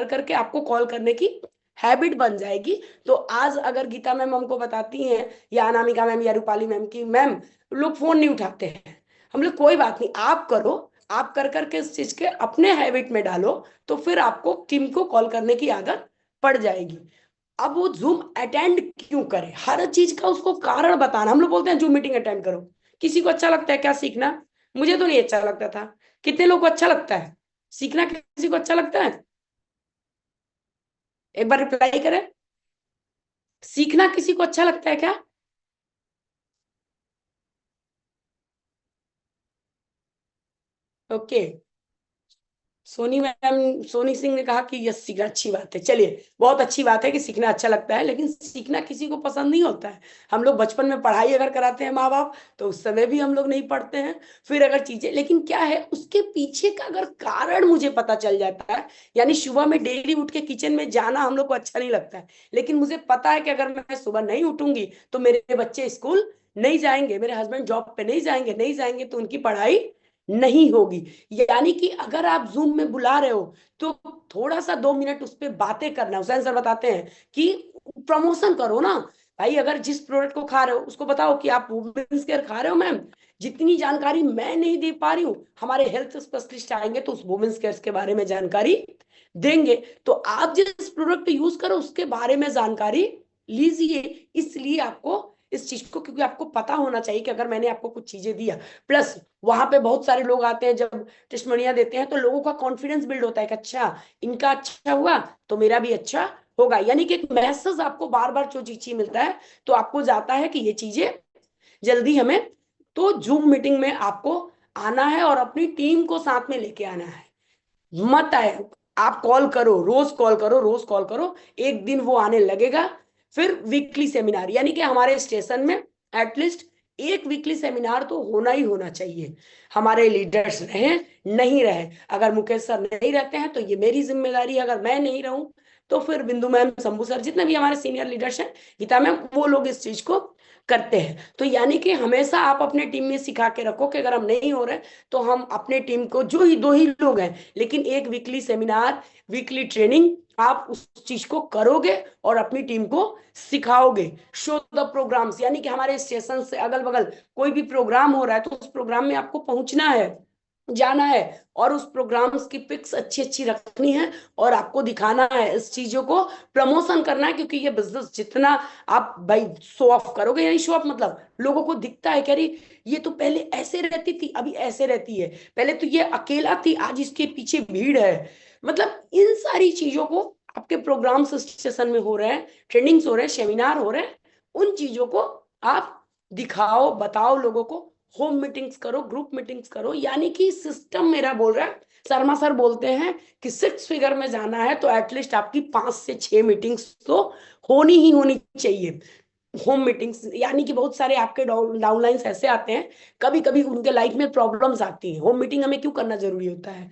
करके आपको कॉल करने की हैबिट बन जाएगी। तो आज अगर गीता मैम हमको बताती हैं, या अनामिका मैम, या रूपाली मैम, की मैम लोग फोन नहीं उठाते हैं, हम लोग कोई बात नहीं, आप करो, आप कर करके इस चीज के अपने हैबिट में डालो, तो फिर आपको टीम को कॉल करने की आदत पड़ जाएगी। अब वो जूम अटेंड क्यों करे, हर चीज का उसको कारण बताना। हम लोग बोलते हैं जूम मीटिंग अटेंड करो, किसी को अच्छा लगता है क्या सीखना? मुझे तो नहीं अच्छा लगता था। कितने लोग को अच्छा लगता है सीखना? किसी को अच्छा लगता है? एक बार रिप्लाई करें। सीखना किसी को अच्छा लगता है क्या? ओके। सोनी मैम, सोनी सिंह ने कहा कि यस सीखना अच्छी बात है। चलिए, बहुत अच्छी बात है कि सीखना अच्छा लगता है, लेकिन सीखना किसी को पसंद नहीं होता है। हम लोग बचपन में पढ़ाई अगर कराते हैं माँ बाप, तो उस समय भी हम लोग नहीं पढ़ते हैं। फिर अगर चीजें, लेकिन क्या है उसके पीछे का अगर कारण मुझे पता चल जाता है, यानी सुबह में डेली उठ के किचन में जाना हम लोग को अच्छा नहीं लगता है, लेकिन मुझे पता है कि अगर मैं सुबह नहीं उठूंगी तो मेरे बच्चे स्कूल नहीं जाएंगे, मेरे हस्बैंड जॉब पे नहीं जाएंगे, तो उनकी पढ़ाई नहीं होगी। यानी कि अगर आप जूम में बुला रहे हो, तो थोड़ा सा 2 मिनट उस पर बातें करना। हुसैन सर बताते हैं कि प्रमोशन करो ना, भाई अगर जिस प्रोडक्ट को खा रहे हो उसको बताओ कि आप वुमेन्स केयर खा रहे हो मैम, जितनी जानकारी मैं नहीं दे पा रही हूँ हमारे हेल्थ स्पेशलिस्ट आएंगे तो उस वुमेन्स केयर के बारे में जानकारी देंगे। तो आप जिस प्रोडक्ट यूज करो उसके बारे में जानकारी लीजिए। इसलिए आपको इस चीज को, क्योंकि आपको पता होना चाहिए कि अगर मैंने आपको कुछ चीजें दिया, प्लस वहां पे बहुत सारे लोग आते हैं जब टेस्टिमोनिया देते हैं तो लोगों का कॉन्फिडेंस बिल्ड होता है कि अच्छा इनका अच्छा हुआ तो मेरा भी अच्छा होगा। यानी कि एक मैसेज आपको बार बार जो चीज मिलता है तो आपको जाता है कि ये चीजें जल्दी हमें, तो जूम मीटिंग में आपको आना है और अपनी टीम को साथ में लेके आना है। मत आए, आप कॉल करो, रोज कॉल करो, रोज कॉल करो, एक दिन वो आने लगेगा। फिर वीकली सेमिनार, यानी कि हमारे स्टेशन में एटलीस्ट एक वीकली सेमिनार तो होना ही होना चाहिए। हमारे लीडर्स रहे नहीं रहे, अगर मुकेश सर नहीं रहते हैं तो ये मेरी जिम्मेदारी है, अगर मैं नहीं रहूं तो फिर बिंदु मैम, शंभू सर, जितने भी हमारे सीनियर लीडर्स हैं, गीता मैम, वो लोग इस चीज को करते हैं। तो यानी कि हमेशा आप अपने टीम में सिखा के रखो कि अगर हम नहीं हो रहे तो हम अपने टीम को, जो ही दो ही लोग हैं लेकिन एक वीकली सेमिनार, वीकली ट्रेनिंग आप उस चीज को करोगे और अपनी टीम को सिखाओगे। शो द प्रोग्राम्स, यानी कि हमारे स्टेशन से अगल बगल कोई भी प्रोग्राम हो रहा है तो उस प्रोग्राम में आपको पहुंचना है, जाना है, और उस प्रोग्राम्स की पिक्स अच्छी अच्छी रखनी है और आपको दिखाना है, इस चीजों को प्रमोशन करना है। क्योंकि ये बिजनेस जितना आप भाई शो ऑफ करोगे, यानी शो ऑफ मतलब लोगों को दिखता है कि अरे ये तो पहले ऐसे रहती थी अभी ऐसे रहती है, पहले तो ये अकेला थी आज इसके पीछे भीड़ है। मतलब इन सारी चीजों को आपके प्रोग्राम्स स्टेशन में हो रहे हैं, ट्रेनिंग्स हो रहे हैं, सेमिनार हो रहे हैं, उन चीजों को आप दिखाओ, बताओ लोगों को। होम मीटिंग्स करो, ग्रुप मीटिंग्स करो, यानी कि सिस्टम मेरा बोल रहा है। शर्मा सर बोलते हैं कि 6 फिगर में जाना है तो एटलीस्ट आपकी 5 से 6 मीटिंग्स तो होनी ही होनी चाहिए। होम मीटिंग्स, यानी कि बहुत सारे आपके डाउनलाइंस ऐसे आते हैं, कभी कभी उनके लाइफ में प्रॉब्लम्स आती हैं। होम मीटिंग हमें क्यों करना जरूरी होता है?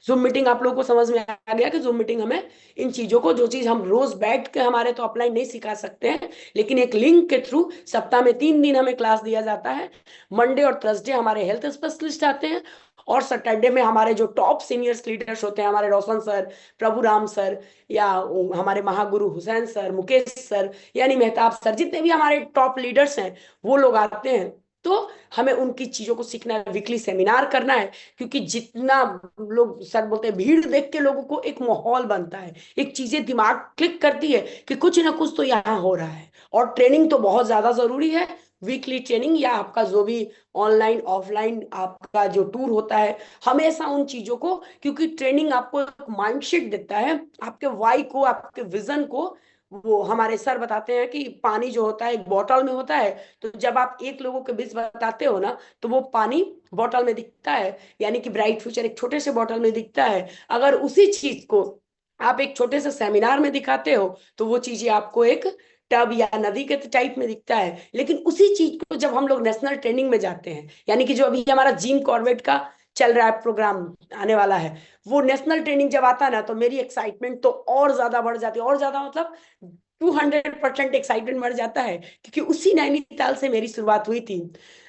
जूम मीटिंग आप लोगों को समझ में आ गया कि जूम मीटिंग हमें इन चीजों को, जो चीज हम रोज बैठ के हमारे तो अपलाइन नहीं सिखा सकते हैं, लेकिन एक लिंक के थ्रू सप्ताह में 3 दिन हमें क्लास दिया जाता है। मंडे और थर्सडे हमारे हेल्थ स्पेशलिस्ट आते हैं और सैटरडे में हमारे जो टॉप सीनियर्स लीडर्स होते हैं, हमारे रोशन सर, प्रभु राम सर, या हमारे महागुरु हुसैन सर, मुकेश सर, यानी मेहताब सर, जितने भी हमारे टॉप लीडर्स हैं वो लोग आते हैं। तो हमें उनकी चीजों को सीखना है, वीकली सेमिनार करना है। क्योंकि जितना लोग, सर बोलते हैं, भीड़ देख के लोगों को एक माहौल बनता है, एक चीजें दिमाग क्लिक करती है कि कुछ ना कुछ तो यहाँ हो रहा है। और ट्रेनिंग तो बहुत ज्यादा जरूरी है, वीकली ट्रेनिंग या आपका जो भी ऑनलाइन ऑफलाइन आपका जो टूर होता है, हमेशा उन चीजों को, क्योंकि ट्रेनिंग आपको एक माइंडसेट देता है, आपके वाई को, आपके विजन को। वो हमारे सर बताते हैं कि पानी जो होता है एक बॉटल में होता है, तो जब आप एक लोगों के बीच बताते हो ना तो वो पानी बॉटल में दिखता है, यानी कि ब्राइट फ्यूचर एक छोटे से बॉटल में दिखता है। अगर उसी चीज को आप एक छोटे से सेमिनार में दिखाते हो तो वो चीजें आपको एक टब या नदी के टाइप में दिखता है। लेकिन उसी चीज को जब हम लोग नेशनल ट्रेनिंग में जाते हैं, यानी कि जो अभी हमारा जिम कॉर्बेट का चल रहा है प्रोग्राम आने वाला है, वो नेशनल ट्रेनिंग जब आता है ना तो मेरी एक्साइटमेंट तो और ज्यादा बढ़ जाती है, और ज्यादा मतलब 200% एक्साइटमेंट बढ़ जाता है। क्योंकि उसी नैनीताल से मेरी शुरुआत हुई थी।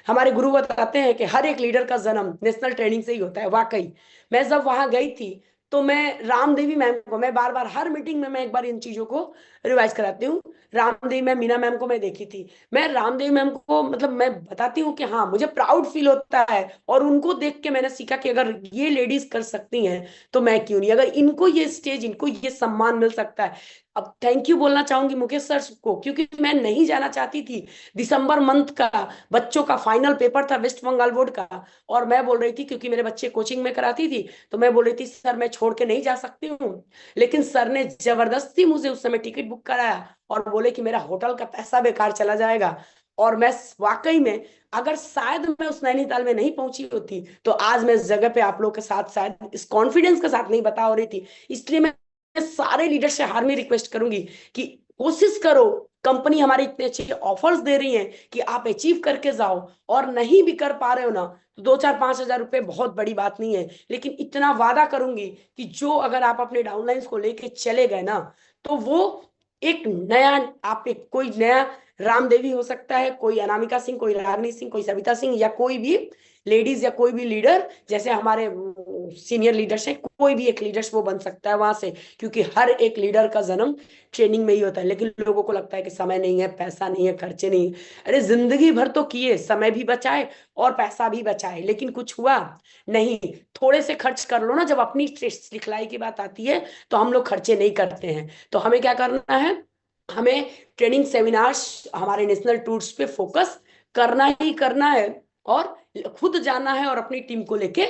हमारे गुरु बताते हैं कि हर एक लीडर का जन्म नेशनल ट्रेनिंग से ही होता है। वाकई मैं जब वहां गई थी तो मैं रामदेवी मैम को, मैं बार बार हर मीटिंग में मैं एक बार इन चीजों को रिवाइज कराती हूँ। रामदेवी मैम, मीना मैम को मैं देखी थी। मैं रामदेवी मैम को मतलब मैं बताती हूँ कि हाँ मुझे प्राउड फील होता है, और उनको देख के मैंने सीखा कि अगर ये लेडीज कर सकती हैं तो मैं क्यों नहीं, अगर इनको ये स्टेज, इनको ये सम्मान मिल सकता है। अब थैंक यू बोलना चाहूंगी मुकेश सर को, क्योंकि मैं नहीं जाना चाहती थी। दिसंबर मंथ का बच्चों का फाइनल पेपर था वेस्ट बंगाल बोर्ड का, और मैं बोल रही थी, क्योंकि मेरे बच्चे कोचिंग में कराती थी, तो मैं बोल रही थी सर मैं छोड़ के नहीं जा सकती हूँ। लेकिन सर ने जबरदस्ती मुझे उस समय टिकट बुक कराया और बोले कि मेरा होटल का पैसा बेकार चला जाएगा। और मैं वाकई में, अगर शायद मैं उस नैनीताल में नहीं पहुंची होती तो आज मैं इस जगह पे आप लोग के साथ शायद इस कॉन्फिडेंस के साथ नहीं बता हो रही थी। इसलिए मैं सारे लीडर से हार में रिक्वेस्ट करूंगी कि कोशिश करो। कंपनी हमारी इतने अच्छे ऑफर्स दे रही है कि आप अचीव करके जाओ, और नहीं भी कर पा रहे हो ना तो 2 4 5 हजार रुपए बहुत बड़ी बात नहीं है। लेकिन इतना वादा करूंगी कि जो अगर आप अपने डाउनलाइंस को लेके चले गए ना तो वो एक नया, आप एक कोई नया रामदेवी हो सकता है, कोई अनामिका सिंह, कोई रागनी सिंह, कोई सविता सिंह, या कोई भी लेडीज या कोई भी लीडर, जैसे हमारे सीनियर लीडर्स हैं, कोई भी एक लीडर्स वो बन सकता है वहां से, क्योंकि हर एक लीडर का जन्म ट्रेनिंग में ही होता है। लेकिन लोगों को लगता है कि समय नहीं है, पैसा नहीं है, खर्चे नहीं है। अरे जिंदगी भर तो किए, समय भी बचाए और पैसा भी बचाए, लेकिन कुछ हुआ नहीं। थोड़े से खर्च कर लो ना, जब अपनी सिखलाई की बात आती है तो हम लोग खर्चे नहीं करते हैं। तो हमें क्या करना है, हमें ट्रेनिंग सेमिनार्स, हमारे नेशनल टूर्स पे फोकस करना ही करना है, और खुद जाना है और अपनी टीम को लेके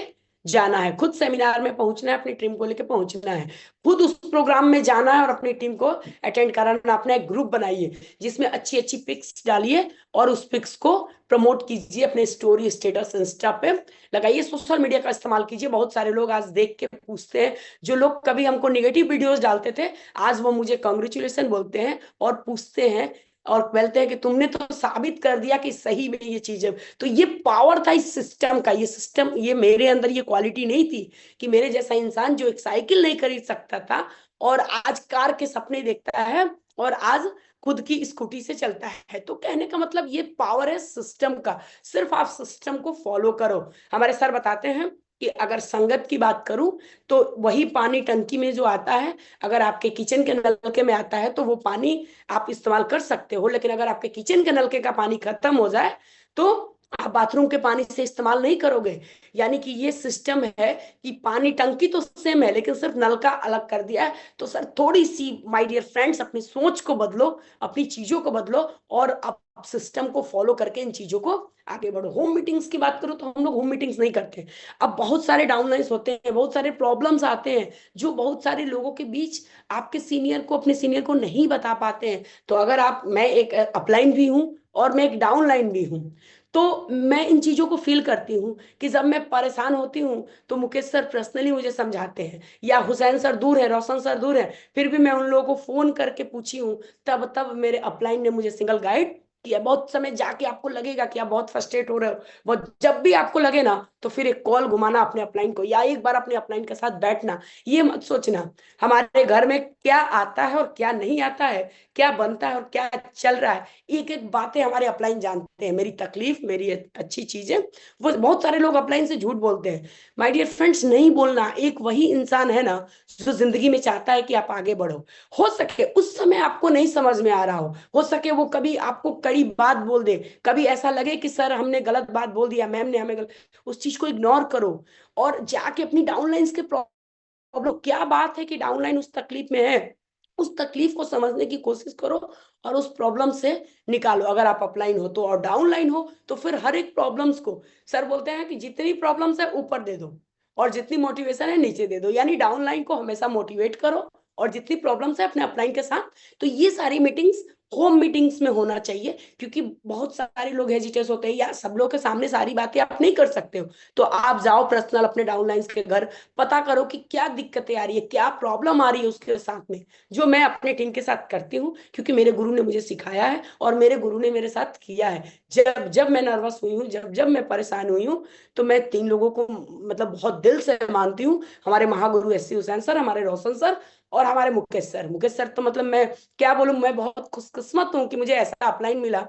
जाना है, खुद सेमिनार में पहुंचना है, अपनी टीम को लेके पहुंचना है, खुद उस प्रोग्राम में जाना है और अपनी टीम को अटेंड कराना। अपना एक ग्रुप बनाइए जिसमें अच्छी अच्छी पिक्स डालिए और उस पिक्स को प्रमोट कीजिए, अपने स्टोरी, स्टेटस, इंस्टा पे लगाइए, सोशल मीडिया का इस्तेमाल कीजिए। बहुत सारे लोग आज देख के पूछते हैं, जो लोग कभी हमको निगेटिव वीडियोस डालते थे, आज वो मुझे कॉन्ग्रेचुलेशन बोलते हैं और पूछते हैं और बोलते हैं कि तुमने तो साबित कर दिया कि सही में ये चीज है। तो ये पावर था इस सिस्टम का, ये सिस्टम, ये मेरे अंदर ये क्वालिटी नहीं थी कि मेरे जैसा इंसान जो एक साइकिल नहीं खरीद सकता था और आज कार के सपने देखता है और आज खुद की स्कूटी से चलता है। तो कहने का मतलब ये पावर है सिस्टम का, सिर्फ आप सिस्टम को फॉलो करो। हमारे सर बताते हैं कि अगर संगत की बात करूं तो वही पानी टंकी में जो आता है, अगर आपके किचन के नलके में आता है तो वो पानी आप इस्तेमाल कर सकते हो, लेकिन अगर आपके किचन के नलके का पानी खत्म हो जाए तो आप बाथरूम के पानी से इस्तेमाल नहीं करोगे। यानी कि ये सिस्टम है कि पानी टंकी तो सेम है, लेकिन सिर्फ नलका अलग कर दिया है। तो सर थोड़ी सी, माय डियर फ्रेंड्स, अपनी सोच को बदलो, अपनी चीजों को बदलो और अब सिस्टम को फॉलो करके इन चीजों को आगे बढ़ो। होम मीटिंग्स की बात करो तो हम लोग होम मीटिंग्स नहीं करते। अब बहुत सारे डाउनलाइंस होते हैं, बहुत सारे प्रॉब्लम्स आते हैं जो बहुत सारे लोगों के बीच आपके सीनियर को, अपने सीनियर को नहीं बता पाते हैं। तो अगर आप, मैं एक अपलाइन भी हूँ और मैं एक डाउनलाइन भी हूँ, तो मैं इन चीजों को फील करती हूँ कि जब मैं परेशान होती हूँ तो मुकेश सर पर्सनली मुझे समझाते हैं, या हुसैन सर दूर है, रोशन सर दूर है, फिर भी मैं उन लोगों को फोन करके पूछी हूँ, तब तब मेरे अपलाइन ने मुझे सिंगल गाइड किया। बहुत समय जाके आपको लगेगा कि आप बहुत फ्रस्ट्रेट हो रहे हो, वो जब भी आपको लगे ना तो फिर एक कॉल घुमाना अपने अपलाइन को, या एक बार अपने अपलाइन के साथ बैठना। ये मत सोचना हमारे घर में क्या आता है और क्या नहीं आता है, क्या बनता है और क्या चल रहा है, एक एक बातें हमारे अपलाइन जानते हैं, मेरी तकलीफ, मेरी अच्छी चीजें। वो बहुत सारे लोग अपलाइन से झूठ बोलते हैं। माय डियर फ्रेंड्स, नहीं बोलना। एक वही इंसान है ना जो जिंदगी में चाहता है कि आप आगे बढ़ो। हो सके उस समय आपको नहीं समझ में आ रहा हो सके वो कभी आपको कड़ी बात बोल दे, कभी ऐसा लगे कि सर हमने गलत बात बोल दिया, मैम ने हमें गलत, उस चीज को इग्नोर करो और जाके अपनी डाउनलाइंस के प्रॉब्लम, क्या बात है कि डाउनलाइन उस तकलीफ में है, उस तकलीफ को समझने की कोशिश करो और उस प्रॉब्लम से निकालो। अगर आप अपलाइन हो तो, और डाउनलाइन हो तो फिर हर एक प्रॉब्लम्स को, सर बोलते हैं कि जितनी प्रॉब्लम्स है ऊपर दे दो और जितनी मोटिवेशन है नीचे दे दो। यानी डाउनलाइन को हमेशा मोटिवेट करो और जितनी प्रॉब्लम्स है अपने अपलाइन के साथ। तो ये सारी मीटिंग्स होम मीटिंग्स में होना चाहिए, क्योंकि बहुत सारे लोग हेजिटेट होते हैं, या सब लोग के सामने सारी बातें आप नहीं कर सकते हो। तो आप जाओ पर्सनल अपने डाउनलाइंस के घर, पता करो कि क्या दिक्कतें आ रही है, क्या प्रॉब्लम आ रही है उसके साथ में, जो मैं अपने टीम के साथ करती हूँ, क्योंकि मेरे गुरु ने मुझे सिखाया है और मेरे गुरु ने मेरे साथ किया है। जब जब मैं नर्वस हुई हूँ, जब जब मैं परेशान हुई हूँ, तो मैं 3 लोगों को मतलब बहुत दिल से मानती हूँ, हमारे Mahaguru S C Hussain sir, हमारे रोशन सर और हमारे मुकेश सर। मुकेश सर तो मतलब मैं क्या बोलूं, मैं बहुत खुशकिस्मत हूँ कि मुझे ऐसा अपलाइन मिला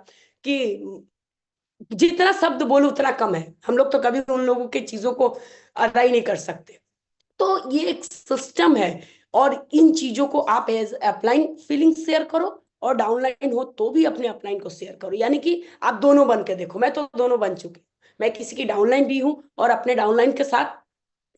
कि जितना शब्द बोलूं उतना कम है। हम लोग तो कभी उन लोगों की चीजों को अदा ही नहीं कर सकते। तो ये एक सिस्टम है और इन चीजों को आप एज अपलाइन फीलिंग शेयर करो और डाउनलाइन हो तो भी अपने अपलाइन को शेयर करो। यानी कि आप दोनों बन के देखो, मैं तो दोनों बन चुकी हूँ, मैं किसी की डाउनलाइन भी हूँ और अपने डाउनलाइन के साथ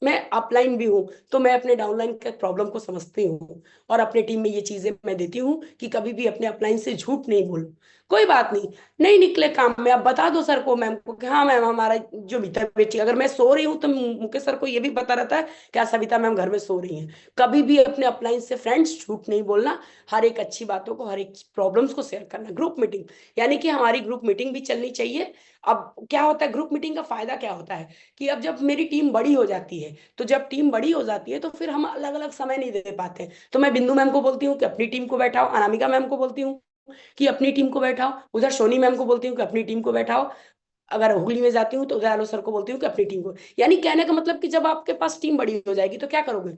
मैं अपलाइन भी हूँ। तो मैं अपने डाउनलाइन के प्रॉब्लम को समझती हूँ और अपने टीम में ये चीजें मैं देती हूँ कि कभी भी अपने अपलाइन से झूठ नहीं बोलो। कोई बात नहीं, नहीं निकले काम में, आप बता दो सर को, मैम को कि हाँ मैम हमारा जो भीतर बेटी, अगर मैं सो रही हूँ तो मुकेश सर को ये भी पता रहता है क्या सविता मैम घर में सो रही हैं। कभी भी अपने अपलाइन से फ्रेंड्स झूठ नहीं बोलना, हर एक अच्छी बातों को, हर एक प्रॉब्लम्स को शेयर करना। ग्रुप मीटिंग, यानी कि हमारी ग्रुप मीटिंग भी चलनी चाहिए। अब क्या होता है, ग्रुप मीटिंग का फायदा क्या होता है कि अब जब मेरी टीम बड़ी हो जाती है, तो जब टीम बड़ी हो जाती है तो फिर हम अलग अलग समय नहीं दे पाते। तो मैं बिंदु मैम को बोलती हूँ कि अपनी टीम को बैठाओ, अनामिका मैम को बोलती हूँ कि अपनी टीम को बैठाओ, उधर सोनी मैम को बोलती हूँ कि अपनी टीम को बैठाओ, अगर हुगली में जाती हूँ तो उधर आलो सर को बोलती हूँ कि अपनी टीम को। यानी कहने का मतलब कि जब आपके पास टीम बड़ी हो जाएगी तो क्या करोगे,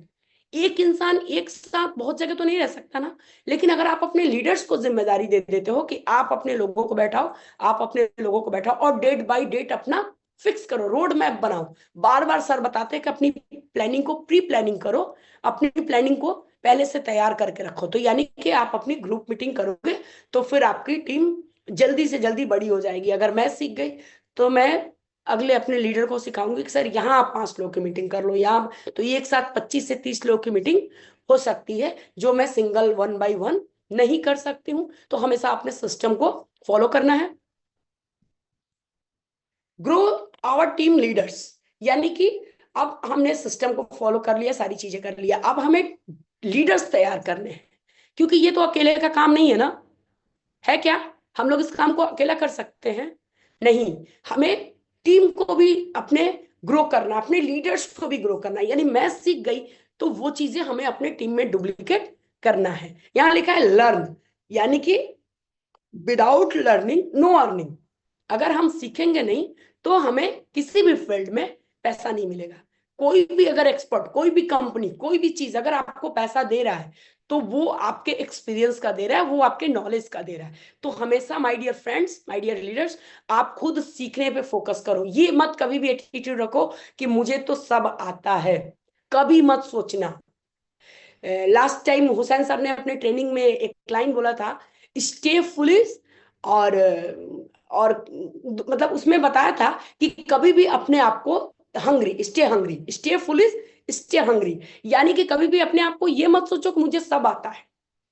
एक इंसान एक साथ बहुत जगह तो नहीं रह सकता ना, लेकिन अगर आप अपने लीडर्स को जिम्मेदारी दे देते हो कि आप अपने लोगों को बैठाओ, आप अपने लोगों को बैठाओ और डेट बाय डेट अपना फिक्स करो, रोड मैप बनाओ। बार बार सर बताते हैं कि अपनी प्लानिंग को प्री प्लानिंग करो, अपनी प्लानिंग को पहले से तैयार करके रखो। तो यानी कि आप अपनी ग्रुप मीटिंग करोगे तो फिर आपकी टीम जल्दी से जल्दी बड़ी हो जाएगी। अगर मैं सीख गई तो मैं अगले अपने लीडर को सिखाऊंगी कि सर यहाँ आप 5 लोग की मीटिंग कर लो, यहाँ तो ये एक साथ 25 से 30 लोग की मीटिंग हो सकती है, जो मैं सिंगल 1 by 1 नहीं कर सकती हूँ। तो हमेशा अपने सिस्टम को फॉलो करना है। ग्रो आवर टीम लीडर्स, यानी कि अब हमने सिस्टम को फॉलो कर लिया, सारी चीजें कर लिया, अब हमें लीडर्स तैयार करने हैं, क्योंकि ये तो अकेले का काम नहीं है ना, है क्या? हम लोग इस काम को अकेला कर सकते हैं? नहीं, हमें टीम को भी अपने ग्रो करना, अपने लीडर्स को भी ग्रो करना। यानी मैं सीख गई तो वो चीजें हमें अपने टीम में डुप्लीकेट करना है। यहां लिखा है लर्न, यानी कि विदाउट लर्निंग नो अर्निंग। अगर हम सीखेंगे नहीं तो हमें किसी भी फील्ड में पैसा नहीं मिलेगा। कोई भी अगर एक्सपर्ट, कोई भी कंपनी, कोई भी चीज अगर आपको पैसा दे रहा है तो वो आपके एक्सपीरियंस का दे रहा है, वो आपके नॉलेज का दे रहा है। तो हमेशा my dear friends, my dear leaders, आप खुद सीखने पे फोकस करो। ये मत कभी भी एटीट्यूड रखो कि मुझे तो सब आता है, कभी मत सोचना। लास्ट टाइम हुसैन सर ने अपने ट्रेनिंग में एक लाइन बोला था, स्टे फुलिश, और मतलब उसमें बताया था कि कभी भी अपने आप को hungry, stay hungry, stay foolish, stay hungry. यानी कि कभी भी अपने आप को ये मत सोचो कि मुझे सब आता है,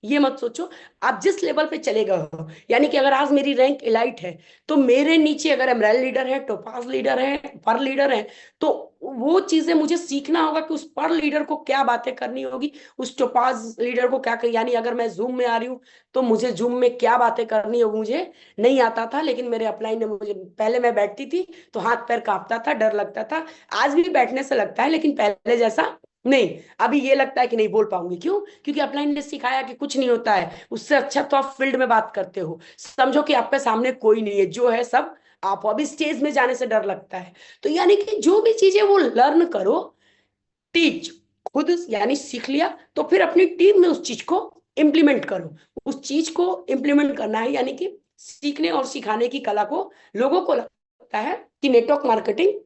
ये मत सोचो। आप जिस लेवल पे चले गए हो, यानी कि अगर आज मेरी रैंक एलाइट है तो मेरे नीचे अगर एमराइल लीडर है, टोपाज लीडर है, पर लीडर है, तो वो चीजें मुझे सीखना होगा कि उस पर लीडर को क्या बातें करनी होगी, उस टोपाज लीडर को क्या कर, यानी अगर मैं जूम में आ रही हूँ तो मुझे जूम में क्या बातें करनी होगी। मुझे नहीं आता था, लेकिन मेरे अपलाइन ने मुझे, पहले मैं बैठती थी तो हाथ पैर कांपता था, डर लगता था। आज भी बैठने से लगता है, लेकिन पहले जैसा नहीं। अभी ये लगता है कि नहीं बोल पाऊंगी, क्यों? क्योंकि अपलाइन ने सिखाया कि कुछ नहीं होता है, उससे अच्छा तो आप फील्ड में बात करते हो, समझो कि आपके सामने कोई नहीं है, जो है सब आप। अभी स्टेज में जाने से डर लगता है। तो यानी कि जो भी चीजें वो लर्न करो, टीच, खुद यानी सीख लिया तो फिर अपनी टीम में उस चीज को इम्प्लीमेंट करो। उस चीज को इम्प्लीमेंट करना है, यानी कि सीखने और सिखाने की कला को, लोगों को लगता है कि नेटवर्क मार्केटिंग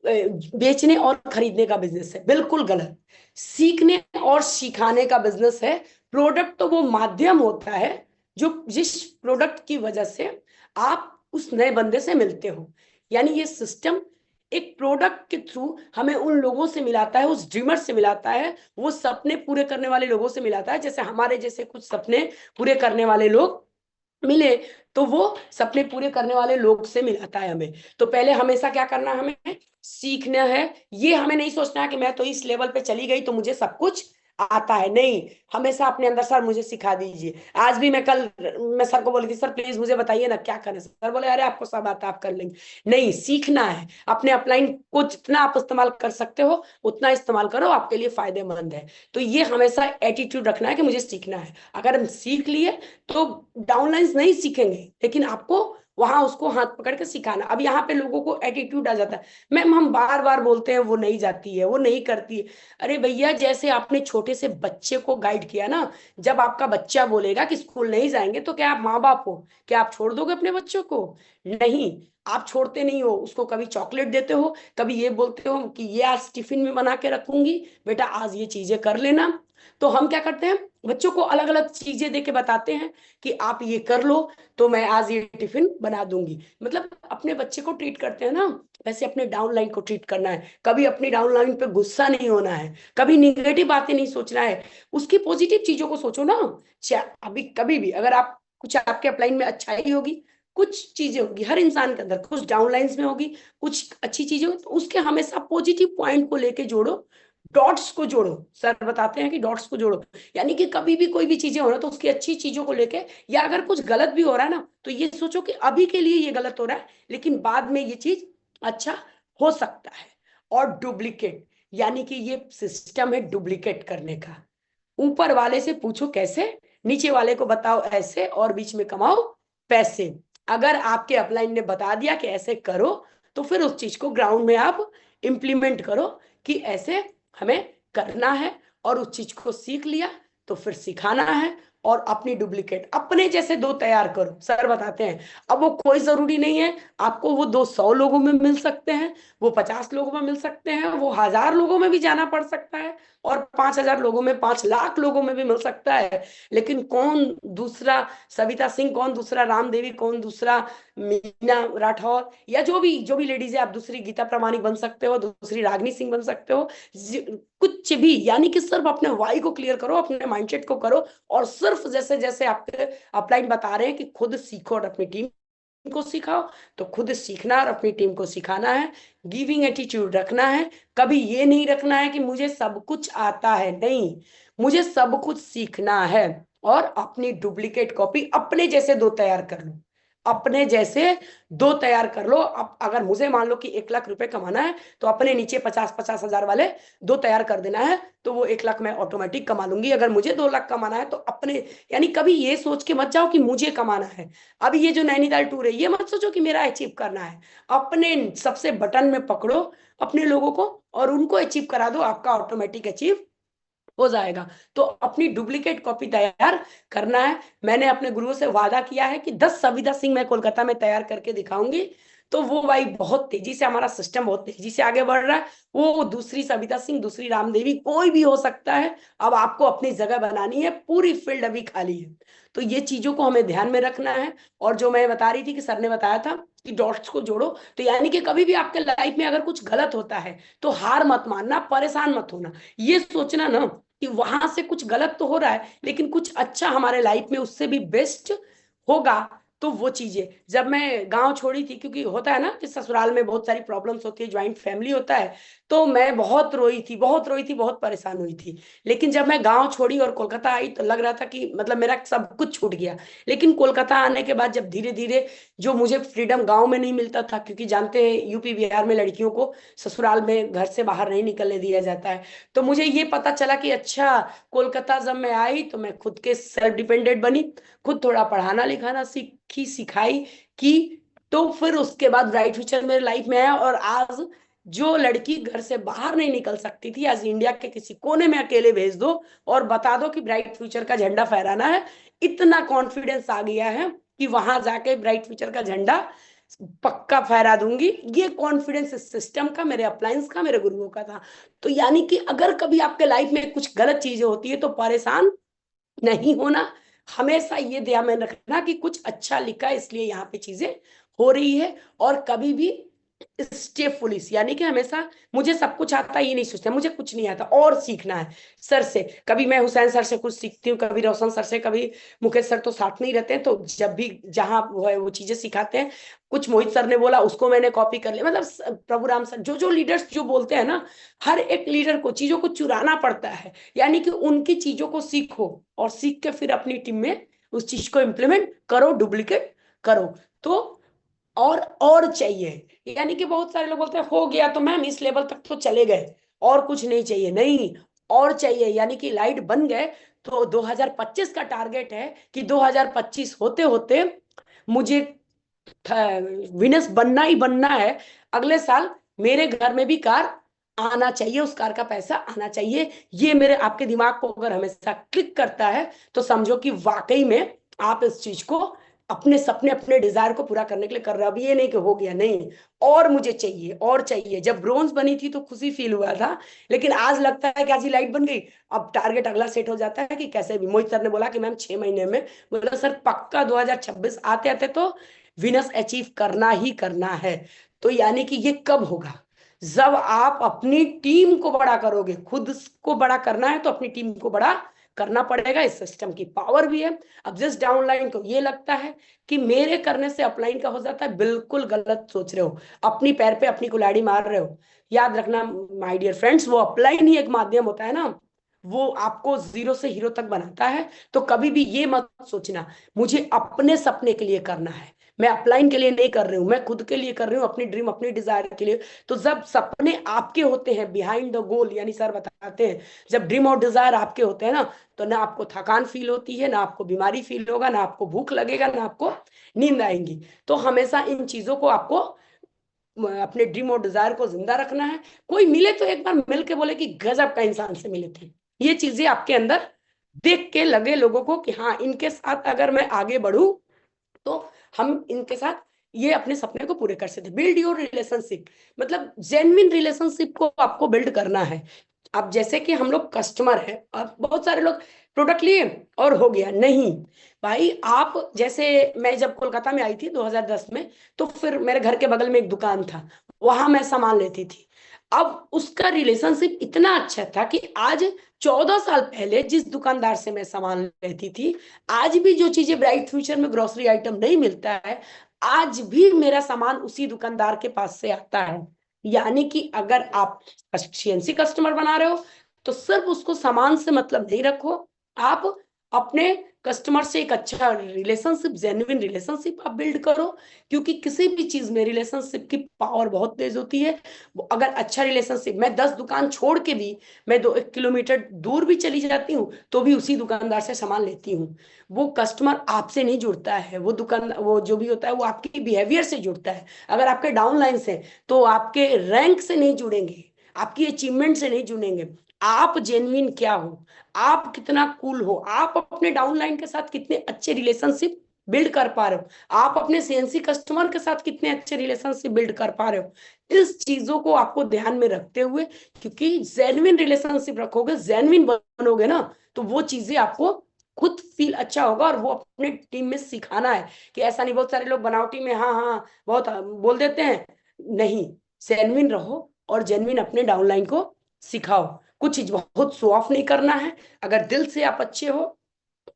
बेचने और खरीदने का बिजनेस है, बिल्कुल गलत। सीखने और सिखाने का बिजनेस है। प्रोडक्ट तो वो माध्यम होता है जो, जिस प्रोडक्ट की वजह से आप उस नए बंदे से मिलते हो। यानी ये सिस्टम एक प्रोडक्ट के थ्रू हमें उन लोगों से मिलाता है, उस ड्रीमर से मिलाता है, वो सपने पूरे करने वाले लोगों से मिलाता है। जैसे हमारे जैसे कुछ सपने पूरे करने वाले लोग मिले तो वो सपने पूरे करने वाले लोग से मिलाता है हमें। तो पहले हमेशा क्या करना है, हमें सीखना है। ये हमें नहीं सोचना है कि मैं तो इस लेवल पे चली गई तो मुझे सब कुछ आता है, नहीं। हमेशा अपने अंदर, सर मुझे सिखा दीजिए। आज भी मैं सर को बोली थी, सर प्लीज मुझे बताइए ना क्या करें। सर बोले अरे आपको सब आता है, आप कर लेंगे। नहीं, सीखना है। अपने अपलाइन को जितना आप इस्तेमाल कर सकते हो उतना इस्तेमाल करो, आपके लिए फायदेमंद है। तो ये हमेशा एटीट्यूड रखना है कि मुझे सीखना है। अगर हम सीख लिए तो डाउनलाइंस नहीं सीखेंगे, लेकिन आपको वहां उसको हाथ पकड़ के सिखाना। अब यहाँ पे लोगों को एटीट्यूड आ जाता है, मैम हम बार बार बोलते हैं वो नहीं जाती है, वो नहीं करती है। अरे भैया, जैसे आपने छोटे से बच्चे को गाइड किया ना, जब आपका बच्चा बोलेगा कि स्कूल नहीं जाएंगे तो क्या आप माँ बाप हो, क्या आप छोड़ दोगे अपने बच्चों को? नहीं, आप छोड़ते नहीं हो उसको। कभी चॉकलेट देते हो, कभी ये बोलते हो कि ये आज टिफिन में बना के रखूंगी, बेटा आज ये चीजें कर लेना। तो हम क्या करते हैं, बच्चों को अलग अलग चीजें दे के बताते हैं कि आप ये कर लो तो मैं आज ये टिफिन बना दूंगी। मतलब अपने बच्चे को ट्रीट करते हैं ना, वैसे अपने डाउनलाइन को ट्रीट करना है। कभी अपनी डाउनलाइन पे गुस्सा नहीं होना है, कभी निगेटिव बातें नहीं सोचना है, उसकी पॉजिटिव चीजों को सोचो ना। अभी कभी भी अगर आप कुछ, आपके अपलाइन में अच्छाई होगी, कुछ चीजें होगी, हर इंसान के अंदर कुछ डाउनलाइंस में होगी, कुछ अच्छी चीजें होगी, तो उसके हमेशा पॉजिटिव पॉइंट को लेके जोड़ो, डॉट्स को जोड़ो। सर बताते हैं कि डॉट्स को जोड़ो, यानी कि कभी भी कोई भी चीजें हो रहा है तो उसकी अच्छी चीजों को लेके, या अगर कुछ गलत भी हो रहा है ना तो ये सोचो कि अभी के लिए ये गलत हो रहा है लेकिन बाद में ये चीज अच्छा हो सकता है। और डुप्लीकेट, यानी कि ये सिस्टम है डुप्लीकेट करने का। ऊपर वाले से पूछो कैसे, नीचे वाले को बताओ ऐसे, और बीच में कमाओ पैसे। अगर आपके अपलाइन ने बता दिया कि ऐसे करो तो फिर उस चीज को ग्राउंड में आप इंप्लीमेंट करो कि ऐसे हमें करना है और उस चीज को सीख लिया तो फिर सिखाना है और अपनी डुप्लीकेट अपने जैसे दो तैयार करो। सर बताते हैं, अब वो कोई जरूरी नहीं है आपको वो दो 100 लोगों में मिल सकते हैं, वो 50 लोगों में मिल सकते हैं, वो 1000 लोगों में भी जाना पड़ सकता है, और 5000 लोगों में, 5 लाख लोगों में भी मिल सकता है। लेकिन कौन दूसरा सविता सिंह, कौन दूसरा राम देवी, कौन दूसरा मीना राठौर, या जो भी लेडीज है, आप दूसरी गीता प्रामाणिक बन सकते हो, दूसरी रागनी सिंह बन सकते हो, कुछ भी। यानी कि सिर्फ अपने वाई को क्लियर करो, अपने माइंडसेट को करो, और सिर्फ जैसे जैसे आपके अपलाइन बता रहे हैं कि खुद सीखो और अपनी टीम को सिखाओ, तो खुद सीखना और अपनी टीम को सिखाना है। गिविंग एटीट्यूड रखना है, कभी ये नहीं रखना है कि मुझे सब कुछ आता है, नहीं, मुझे सब कुछ सीखना है। और अपनी डुप्लीकेट कॉपी अपने जैसे दो तैयार कर लो, अपने जैसे दो तैयार कर लो। अब अगर मुझे मान लो कि 1 लाख रुपए कमाना है, तो अपने नीचे 50-50 हजार वाले दो तैयार कर देना है, तो वो 1 लाख मैं ऑटोमेटिक कमा लूंगी। अगर मुझे 2 लाख कमाना है तो अपने, यानी कभी ये सोच के मत जाओ कि मुझे कमाना है। अब ये जो नैनीताल टूर है, ये मत सोचो कि मेरा अचीव करना है, अपने सबसे बटन में पकड़ो अपने लोगों को और उनको अचीव करा दो, आपका ऑटोमेटिक अचीव हो जाएगा। तो अपनी डुप्लीकेट कॉपी तैयार करना है। मैंने अपने गुरुओं से वादा किया है कि 10 सविता सिंह मैं कोलकाता में तैयार करके दिखाऊंगी। तो वो भाई बहुत तेजी से, हमारा सिस्टम बहुत तेजी से आगे बढ़ रहा है। वो दूसरी सविता सिंह, दूसरी रामदेवी, कोई भी हो सकता है। अब आपको अपनी जगह बनानी है, पूरी फील्ड अभी खाली है। तो ये चीजों को हमें ध्यान में रखना है। और जो मैं बता रही थी कि सर ने बताया था कि डॉट्स को जोड़ो, तो यानी कि कभी भी आपके लाइफ में अगर कुछ गलत होता है तो हार मत मानना, परेशान मत होना, ये सोचना ना कि वहां से कुछ गलत तो हो रहा है लेकिन कुछ अच्छा हमारे लाइफ में उससे भी बेस्ट होगा। तो वो चीजें जब मैं गांव छोड़ी थी, क्योंकि होता है ना कि ससुराल में बहुत सारी प्रॉब्लम्स होती है, ज्वाइंट फैमिली होता है, तो मैं बहुत रोई थी, बहुत रोई थी, बहुत परेशान हुई थी। लेकिन जब मैं गांव छोड़ी और कोलकाता आई तो लग रहा था कि मतलब मेरा सब कुछ छूट गया। लेकिन कोलकाता आने के बाद जब धीरे धीरे जो मुझे फ्रीडम गांव में नहीं मिलता था, क्योंकि जानते हैं यूपी बिहार में लड़कियों को ससुराल में घर से बाहर नहीं निकलने दिया जाता है, तो मुझे ये पता चला कि अच्छा, कोलकाता जब मैं आई तो मैं खुद के सेल्फ डिपेंडेंट बनी, खुद थोड़ा पढ़ाना लिखाना सीखी, सिखाई की। तो फिर उसके बाद ब्राइट फ्यूचर मेरे लाइफ में आया, और आज जो लड़की घर से बाहर नहीं निकल सकती थी, आज इंडिया के किसी कोने में अकेले भेज दो और बता दो कि ब्राइट फ्यूचर का झंडा फहराना है, इतना कॉन्फिडेंस आ गया है कि वहां जाके ब्राइट फ्यूचर का झंडा पक्का फहरा दूंगी। ये कॉन्फिडेंस इस सिस्टम का, मेरे अप्लायंस का, मेरे गुरुओं का था। तो यानी कि अगर कभी आपके लाइफ में कुछ गलत चीजें होती है तो परेशान नहीं होना, हमेशा ये ध्यान में रखना कि कुछ अच्छा लिखा है इसलिए यहाँ पे चीजें हो रही है। और कभी भी स्टे फुलिश, यानी कि हमेशा मुझे सब कुछ आता है ये नहीं सोचना, मुझे कुछ नहीं आता और सीखना है सर से। कभी मैं हुसैन सर से कुछ सीखती हूँ, कभी रोशन सर से, कभी मुकेश सर तो साथ नहीं रहते हैं, तो जब भी जहाँ वो है वो चीजें सिखाते हैं। कुछ मोहित सर ने बोला उसको मैंने कॉपी कर लिया, मतलब प्रभु राम सर, जो जो लीडर्स जो बोलते हैं ना, हर एक लीडर को चीजों को चुराना पड़ता है। यानी कि उनकी चीजों को सीखो और सीख के फिर अपनी टीम में उस चीज को इम्प्लीमेंट करो, डुप्लीकेट करो। तो और चाहिए, यानी कि बहुत सारे लोग बोलते हैं हो गया तो मैम इस लेवल तक तो चले गए, और कुछ नहीं चाहिए, नहीं, और चाहिए। यानी कि लाइट बन गए तो 2025 का टारगेट है कि 2025 होते होते मुझे विनस बनना ही बनना है। अगले साल मेरे घर में भी कार आना चाहिए, उस कार का पैसा आना चाहिए। ये मेरे आपके दिमाग को अगर हमेशा क्लिक करता है तो समझो कि वाकई में आप इस चीज को अपने सपने, अपने डिजायर को पूरा करने के लिए कर रहे हो। अब ये नहीं कि हो गया, नहीं, और मुझे चाहिए और चाहिए। जब ब्रोंज बनी थी तो खुशी फील हुआ था, लेकिन आज लगता है कि आज ही लाइट बन गई, अब टारगेट अगला सेट हो जाता है कि कैसे भी। मोहित सर ने बोला कि मैम 6 महीने में, बोला सर पक्का 2026 आते आते तो विनस अचीव करना ही करना है। तो यानी कि ये कब होगा, जब आप अपनी टीम को बड़ा करोगे। खुद को बड़ा करना है तो अपनी टीम को बड़ा करना पड़ेगा, इस सिस्टम की पावर भी है। अब जिस डाउनलाइन को ये लगता है कि मेरे करने से अपलाइन का हो जाता है, बिल्कुल गलत सोच रहे हो, अपनी पैर पे अपनी कुल्हाड़ी मार रहे हो। याद रखना माय डियर फ्रेंड्स, वो अपलाइन ही एक माध्यम होता है ना, वो आपको जीरो से हीरो तक बनाता है। तो कभी भी ये मत सोचना मुझे अपने सपने के लिए करना है, मैं अपलाइन के लिए नहीं कर रही हूँ, मैं खुद के लिए कर रही हूँ, अपनी ड्रीम, अपनी डिजायर के लिए। तो जब सपने आपके होते हैं बिहाइंड द गोल, यानी सर बताते हैं जब ड्रीम और डिजायर आपके होते हैं ना, तो ना आपको थकान फील होती है, ना आपको बीमारी फील होगा, ना आपको भूख लगेगा, ना आपको नींद आएंगी। तो हमेशा इन चीजों को आपको अपने ड्रीम और डिजायर को जिंदा रखना है। कोई मिले तो एक बार मिल के बोले कि गजब का इंसान से मिले थे, ये चीजें आपके अंदर देख के लगे लोगों को कि हाँ, इनके साथ अगर मैं आगे बढ़ूं तो हम इनके साथ ये अपने सपने को पूरे कर सकते। बिल्ड योर रिलेशनशिप, मतलब जेन्युइन रिलेशनशिप को आपको बिल्ड करना है। अब जैसे कि हम लोग कस्टमर है, अब बहुत सारे लोग प्रोडक्ट लिए और हो गया, नहीं भाई। आप जैसे मैं जब कोलकाता में आई थी 2010 में, तो फिर मेरे घर के बगल में एक दुकान था, वहां मैं सामान लेती थी। अब उसका रिलेशनशिप इतना अच्छा था कि आज 14 साल पहले जिस दुकानदार से मैं सामान लेती थी, आज भी जो चीजें ब्राइट फ्यूचर में ग्रोसरी आइटम नहीं मिलता है, आज भी मेरा सामान उसी दुकानदार के पास से आता है। यानी कि अगर आप सीएनसी कस्टमर बना रहे हो तो सिर्फ उसको सामान से मतलब नहीं रखो, आप अपने कस्टमर से एक अच्छा रिलेशनशिप, जेन्युइन रिलेशनशिप आप बिल्ड करो। क्योंकि किसी भी चीज में रिलेशनशिप की पावर बहुत तेज होती है। अगर अच्छा रिलेशनशिप, मैं 10 दुकान छोड़ के भी, मैं 1 किलोमीटर दूर भी चली जाती हूँ तो भी उसी दुकानदार से सामान लेती हूँ। वो कस्टमर आपसे नहीं जुड़ता है, वो दुकान, वो जो भी होता है वो आपके बिहेवियर से जुड़ता है। अगर आपके डाउन लाइन से, तो आपके रैंक से नहीं जुड़ेंगे, आपकी अचीवमेंट से नहीं जुड़ेंगे। आप जेन्युइन क्या हो, आप कितना कूल हो, आप अपने डाउनलाइन के साथ कितने अच्छे रिलेशनशिप बिल्ड कर पा रहे हो, आप अपने सीएनसी कस्टमर के साथ कितने अच्छे रिलेशनशिप बिल्ड कर पा रहे हो, इस चीजों को आपको ध्यान में रखते हुए, क्योंकि जेन्युइन रिलेशनशिप रखोगे, जेन्युइन बनोगे ना, तो वो चीजें आपको खुद फील अच्छा होगा। और वो अपने टीम में सिखाना है कि ऐसा नहीं, बहुत सारे लोग बनावटी में हाँ हाँ बहुत बोल देते हैं, नहीं, जेन्युइन रहो और जेन्युइन अपने डाउनलाइन को सिखाओ। कुछ बहुत शो ऑफ नहीं करना है। अगर दिल से आप अच्छे हो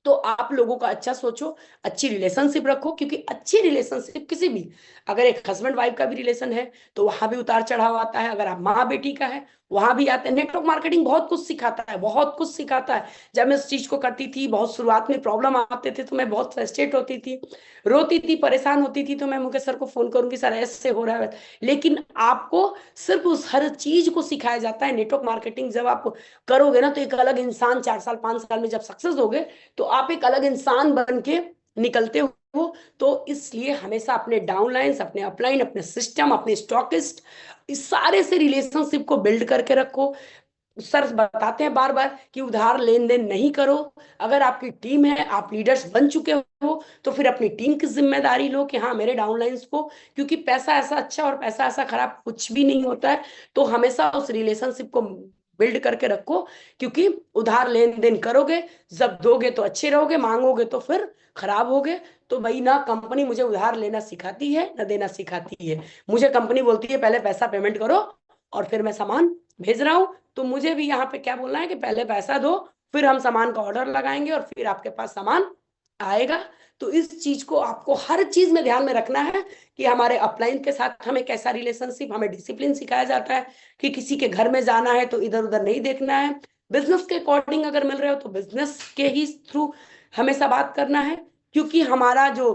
तो आप लोगों का अच्छा सोचो, अच्छी रिलेशनशिप रखो। क्योंकि अच्छी रिलेशनशिप किसी भी, अगर एक हस्बैंड वाइफ का भी रिलेशन है तो वहां भी उतार चढ़ाव आता है, अगर आप माँ बेटी का है वहां भी आता है। नेटवर्क मार्केटिंग बहुत कुछ सिखाता है, बहुत कुछ सिखाता है। जब मैं इस चीज को करती थी, बहुत शुरुआत में प्रॉब्लम आते थे तो मैं बहुत फ्रस्ट्रेट होती थी, रोती थी, परेशान होती थी, तो मैं मुकेश सर को फोन करूंगी, सर ऐसे हो रहा है। लेकिन आपको सिर्फ उस हर चीज को सिखाया जाता है। नेटवर्क मार्केटिंग जब आप करोगे ना, तो एक अलग इंसान 4 साल 5 साल में जब सक्सेस होगे तो आप एक अलग इंसान बन के निकलते हो। तो इसलिए हमेशा अपने डाउनलाइंस, अपने अपलाइन, अपने सिस्टम, अपने स्टॉकिस्ट, इस सारे से रिलेशनशिप को बिल्ड करके रखो। सर बताते हैं बार बार कि उधार लेन देन नहीं करो। अगर आपकी टीम है, आप लीडर्स बन चुके हो, तो फिर अपनी टीम की जिम्मेदारी लो कि हाँ, मेरे डाउनलाइंस को, क्योंकि पैसा ऐसा अच्छा और पैसा ऐसा खराब कुछ भी नहीं होता है। तो हमेशा उस रिलेशनशिप को बिल्ड करके रखो। क्योंकि उधार लेन देन करोगे, जब दोगे तो अच्छे रहोगे, मांगोगे तो फिर खराब होगे। तो भाई, ना कंपनी मुझे उधार लेना सिखाती है ना देना सिखाती है। मुझे कंपनी बोलती है पहले पैसा पेमेंट करो और फिर मैं सामान भेज रहा हूँ। तो मुझे भी यहाँ पे क्या बोलना है कि पहले पैसा दो, फिर हम सामान का ऑर्डर लगाएंगे और फिर आपके पास सामान आएगा। तो इस चीज को आपको हर चीज में ध्यान में रखना है कि हमारे अपलाइन के साथ हमें कैसा रिलेशनशिप, हमें डिसिप्लिन सिखाया जाता है कि किसी के घर में जाना है तो इधर उधर नहीं देखना है। बिजनेस के अकॉर्डिंग अगर मिल रहे हो तो बिजनेस के ही थ्रू हमेशा बात करना है। क्योंकि हमारा जो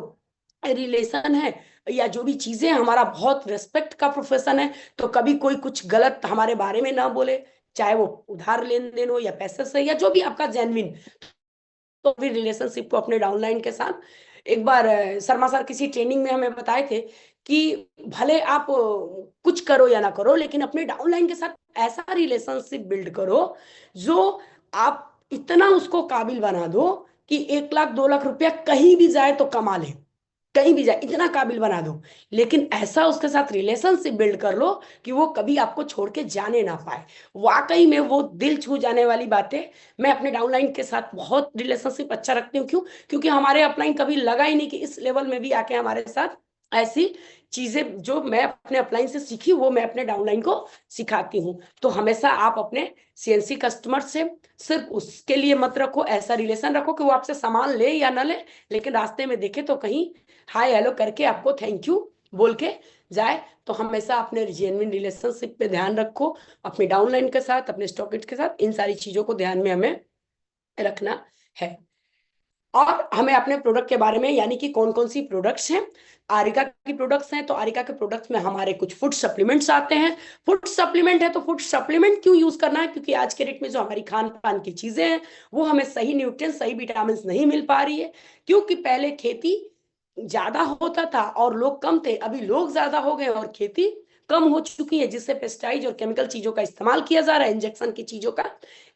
रिलेशन है या जो भी चीजें, हमारा बहुत रिस्पेक्ट का प्रोफेशन है। तो कभी कोई कुछ गलत हमारे बारे में ना बोले, चाहे वो उधार लेन देन हो या पैसे से या जो भी आपका जेन्युइन। तो फिर रिलेशनशिप को अपने डाउनलाइन के साथ, एक बार शर्मा सर किसी ट्रेनिंग में हमें बताए थे कि भले आप कुछ करो या ना करो, लेकिन अपने डाउनलाइन के साथ ऐसा रिलेशनशिप बिल्ड करो जो आप इतना उसको काबिल बना दो कि 1 लाख 2 लाख रुपया कहीं भी जाए तो कमा ले, कहीं भी जाए इतना काबिल बना दो। लेकिन ऐसा उसके साथ रिलेशनशिप बिल्ड कर लो कि वो कभी आपको छोड़ के जाने ना पाए। वाकई में वो दिल छू जाने वाली बातें। मैं अपने डाउनलाइन के साथ बहुत रिलेशनशिप अच्छा रखती हूँ। क्यों? क्योंकि हमारे अपलाइन कभी लगा ही नहीं कि इस लेवल में भी आके हमारे साथ ऐसी चीजें जो मैं अपने अपलाइन से सीखी वो मैं अपने डाउनलाइन को सिखाती हूँ। तो हमेशा आप अपने सीएनसी कस्टमर से सिर्फ उसके लिए मत रखो, ऐसा रिलेशन रखो कि वो आपसे सामान ले या ना ले, लेकिन रास्ते में देखे तो कहीं हाय हेलो करके आपको थैंक यू बोल के जाए। तो हमेशा अपने जेन्युइन रिलेशनशिप पे ध्यान रखो, अपने डाउनलाइन के साथ, अपने स्टॉकेट के साथ, इन सारी चीजों को ध्यान में हमें रखना है। और हमें अपने प्रोडक्ट के बारे में, यानी कि कौन कौन सी प्रोडक्ट्स हैं। आरिका की प्रोडक्ट्स हैं तो आरिका के प्रोडक्ट्स में हमारे कुछ फूड सप्लीमेंट्स आते हैं। फूड सप्लीमेंट है तो फूड सप्लीमेंट क्यों यूज करना है? क्योंकि आज के डेट में जो हमारी खान पान की चीजें हैं वो हमें सही न्यूट्रिएंट्स, सही विटामिन नहीं मिल पा रही है। क्योंकि पहले खेती ज्यादा होता था और लोग कम थे, अभी लोग ज्यादा हो गए और खेती कम हो चुकी है, जिससे पेस्टिसाइड और केमिकल चीजों का इस्तेमाल किया जा रहा है, इंजेक्शन की चीजों का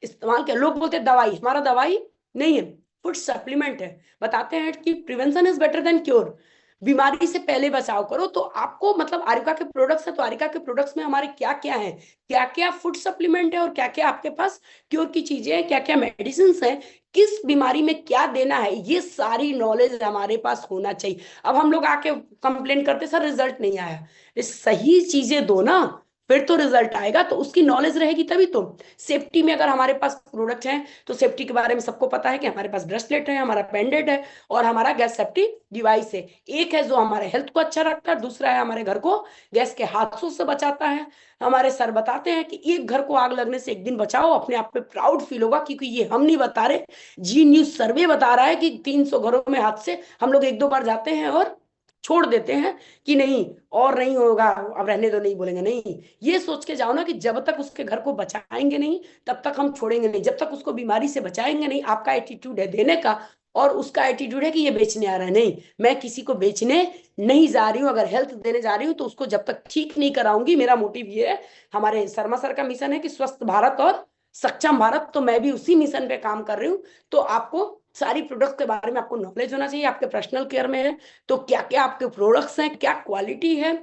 इस्तेमाल किया। लोग बोलते हैं दवाई, हमारा दवाई नहीं है, फूड सप्लीमेंट है। बताते हैं कि prevention is better than cure, बीमारी से पहले बचाव करो। तो आपको मतलब आरिका के प्रोडक्ट्स है, तो आरिका के प्रोडक्ट्स में हमारे क्या क्या है, क्या क्या फूड सप्लीमेंट है और क्या क्या आपके पास क्योर की चीजें हैं, क्या क्या मेडिसिन है, किस बीमारी में क्या देना है, ये सारी नॉलेज हमारे पास होना चाहिए। अब हम लोग आके कंप्लेन करते सर रिजल्ट नहीं आया, ये सही चीजें दो ना, फिर तो रिजल्ट आएगा। तो उसकी नॉलेज रहेगी तभी तो। सेफ्टी में अगर हमारे पास प्रोडक्ट हैं तो सेफ्टी के बारे में सबको पता है कि हमारे पास ब्रेसलेट है, हमारा पेंडेंट है और हमारा गैस सेफ्टी डिवाइस है। एक है जो हमारे हेल्थ को अच्छा रखता है, दूसरा है हमारे घर को गैस के हादसों से बचाता है। हमारे सर बताते हैं कि एक घर को आग लगने से एक दिन बचाओ, अपने आप पे प्राउड फील होगा, क्योंकि ये हम नहीं बता रहे, जी न्यूज सर्वे बता रहा है कि 300 घरों में हादसे हम लोग एक दो बार जाते हैं और छोड़ देते हैं कि नहीं और नहीं होगा, अब रहने दो, नहीं बोलेंगे। नहीं, ये सोच के जाओ ना कि जब तक उसके घर को बचाएंगे नहीं तब तक हम छोड़ेंगे नहीं, जब तक उसको बीमारी से बचाएंगे नहीं। आपका एटीट्यूड है देने का और उसका एटीट्यूड है कि ये बेचने आ रहा है। नहीं, मैं किसी को बेचने नहीं जा रही हूँ, अगर हेल्थ देने जा रही हूँ तो उसको जब तक ठीक नहीं कराऊंगी। मेरा मोटिव ये है, हमारे शर्मा सर का मिशन है कि स्वस्थ भारत और सक्षम भारत, तो मैं भी उसी मिशन पे काम कर रही हूँ। तो आपको सारी प्रोडक्ट के बारे में आपको नॉलेज होना चाहिए। आपके पर्सनल केयर में है तो क्या क्या आपके प्रोडक्ट्स हैं, क्या क्वालिटी है,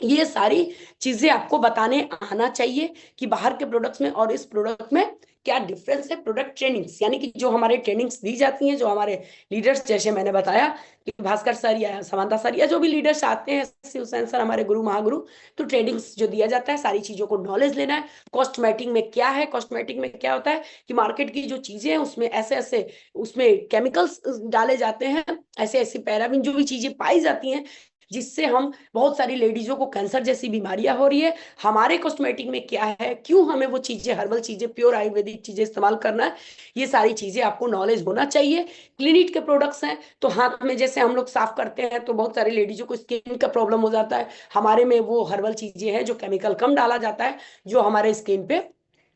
ये सारी चीजें आपको बताने आना चाहिए कि बाहर के प्रोडक्ट्स में और इस प्रोडक्ट में क्या डिफरेंस है। प्रोडक्ट ट्रेनिंग्स यानी कि जो हमारे ट्रेनिंग्स दी जाती हैं, जो हमारे लीडर्स, जैसे मैंने बताया कि भास्कर सर या समांता सर या जो भी लीडर्स आते हैं, शिवसेन सर हमारे गुरु महागुरु, तो ट्रेनिंग्स जो दिया जाता है सारी चीजों को नॉलेज लेना है। कॉस्मेटिक में क्या है, कॉस्मेटिक में क्या होता है कि मार्केट की जो चीजें हैं उसमें ऐसे ऐसे उसमें केमिकल्स डाले जाते हैं, ऐसे ऐसे पैराबिन जो भी चीजें पाई जाती हैं, जिससे हम बहुत सारी लेडीजों को कैंसर जैसी बीमारियां हो रही है। हमारे कॉस्मेटिक में क्या है, क्यों हमें वो चीजें, हर्बल चीजें, प्योर आयुर्वेदिक चीजें इस्तेमाल करना है, ये सारी चीजें आपको नॉलेज होना चाहिए। क्लिनिक के प्रोडक्ट्स हैं तो हाथ में जैसे हम लोग साफ करते हैं तो बहुत सारी लेडीजों को स्किन का प्रॉब्लम हो जाता है, हमारे में वो हर्बल चीजें हैं जो केमिकल कम डाला जाता है, जो हमारे स्किन पे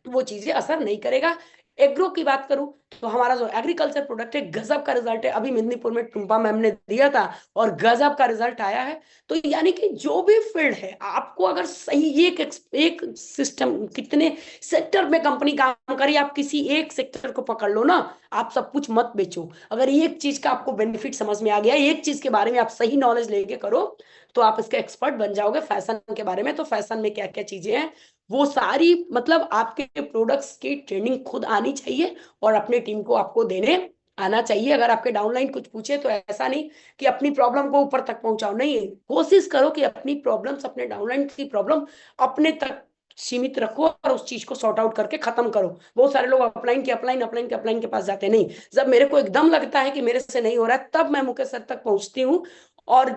वो चीजें असर नहीं करेगा। एग्रो की बात करूं तो हमारा जो एग्रीकल्चर प्रोडक्ट है, गजब का रिजल्ट है। अभी मेदिनीपुर में टुम्पा मैम ने दिया था और गजब का रिजल्ट आया है। तो यानी कि जो भी फील्ड है, आपको अगर सही एक सिस्टम, कितने सेक्टर में कंपनी काम करी, आप किसी एक सेक्टर को पकड़ लो ना, आप सब कुछ मत बेचो। अगर एक चीज का आपको बेनिफिट समझ में आ गया, एक चीज के बारे में आप सही नॉलेज लेके करो, तो आप इसके एक्सपर्ट बन जाओगे। फैशन के बारे में, तो फैशन में क्या क्या चीजें हैं वो सारी, मतलब आपके प्रोडक्ट्स की ट्रेनिंग खुद आनी चाहिए और अपने टीम को आपको देने आना चाहिए। अगर आपके डाउनलाइन कुछ पूछे तो ऐसा नहीं कि अपनी प्रॉब्लम को ऊपर तक पहुंचाओ, नहीं, कोशिश करो कि अपनी प्रॉब्लम्स, अपने डाउनलाइन की प्रॉब्लम अपने तक सीमित रखो और उस चीज को सॉर्ट आउट करके खत्म करो। बहुत सारे लोग अपलाइन के पास जाते हैं। नहीं, जब मेरे को एकदम लगता है कि मेरे से नहीं हो रहा है, तब मैं मुकेश सर तक पहुंचती हूँ, और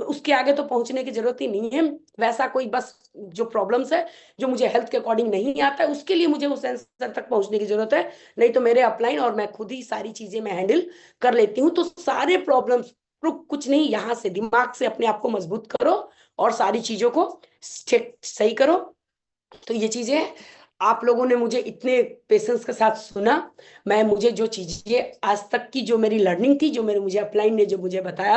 उसके आगे तो पहुंचने की जरूरत ही नहीं है। वैसा कोई बस जो प्रॉब्लम्स है जो मुझे हेल्थ के अकॉर्डिंग नहीं आता है, उसके लिए मुझे उस आंसर तक पहुंचने की जरूरत है। नहीं तो मेरे अपलाइन और मैं खुद ही सारी चीजें मैं हैंडल कर लेती हूँ। तो सारे प्रॉब्लम्स, कुछ नहीं, यहाँ से दिमाग से अपने आप को मजबूत करो और सारी चीजों को सही करो। तो ये चीजें आप लोगों ने मुझे इतने पेशेंस के साथ सुना। मुझे जो चीजें आज तक की जो मेरी लर्निंग थी, जो मेरे मुझे अपलाइन ने जो मुझे बताया,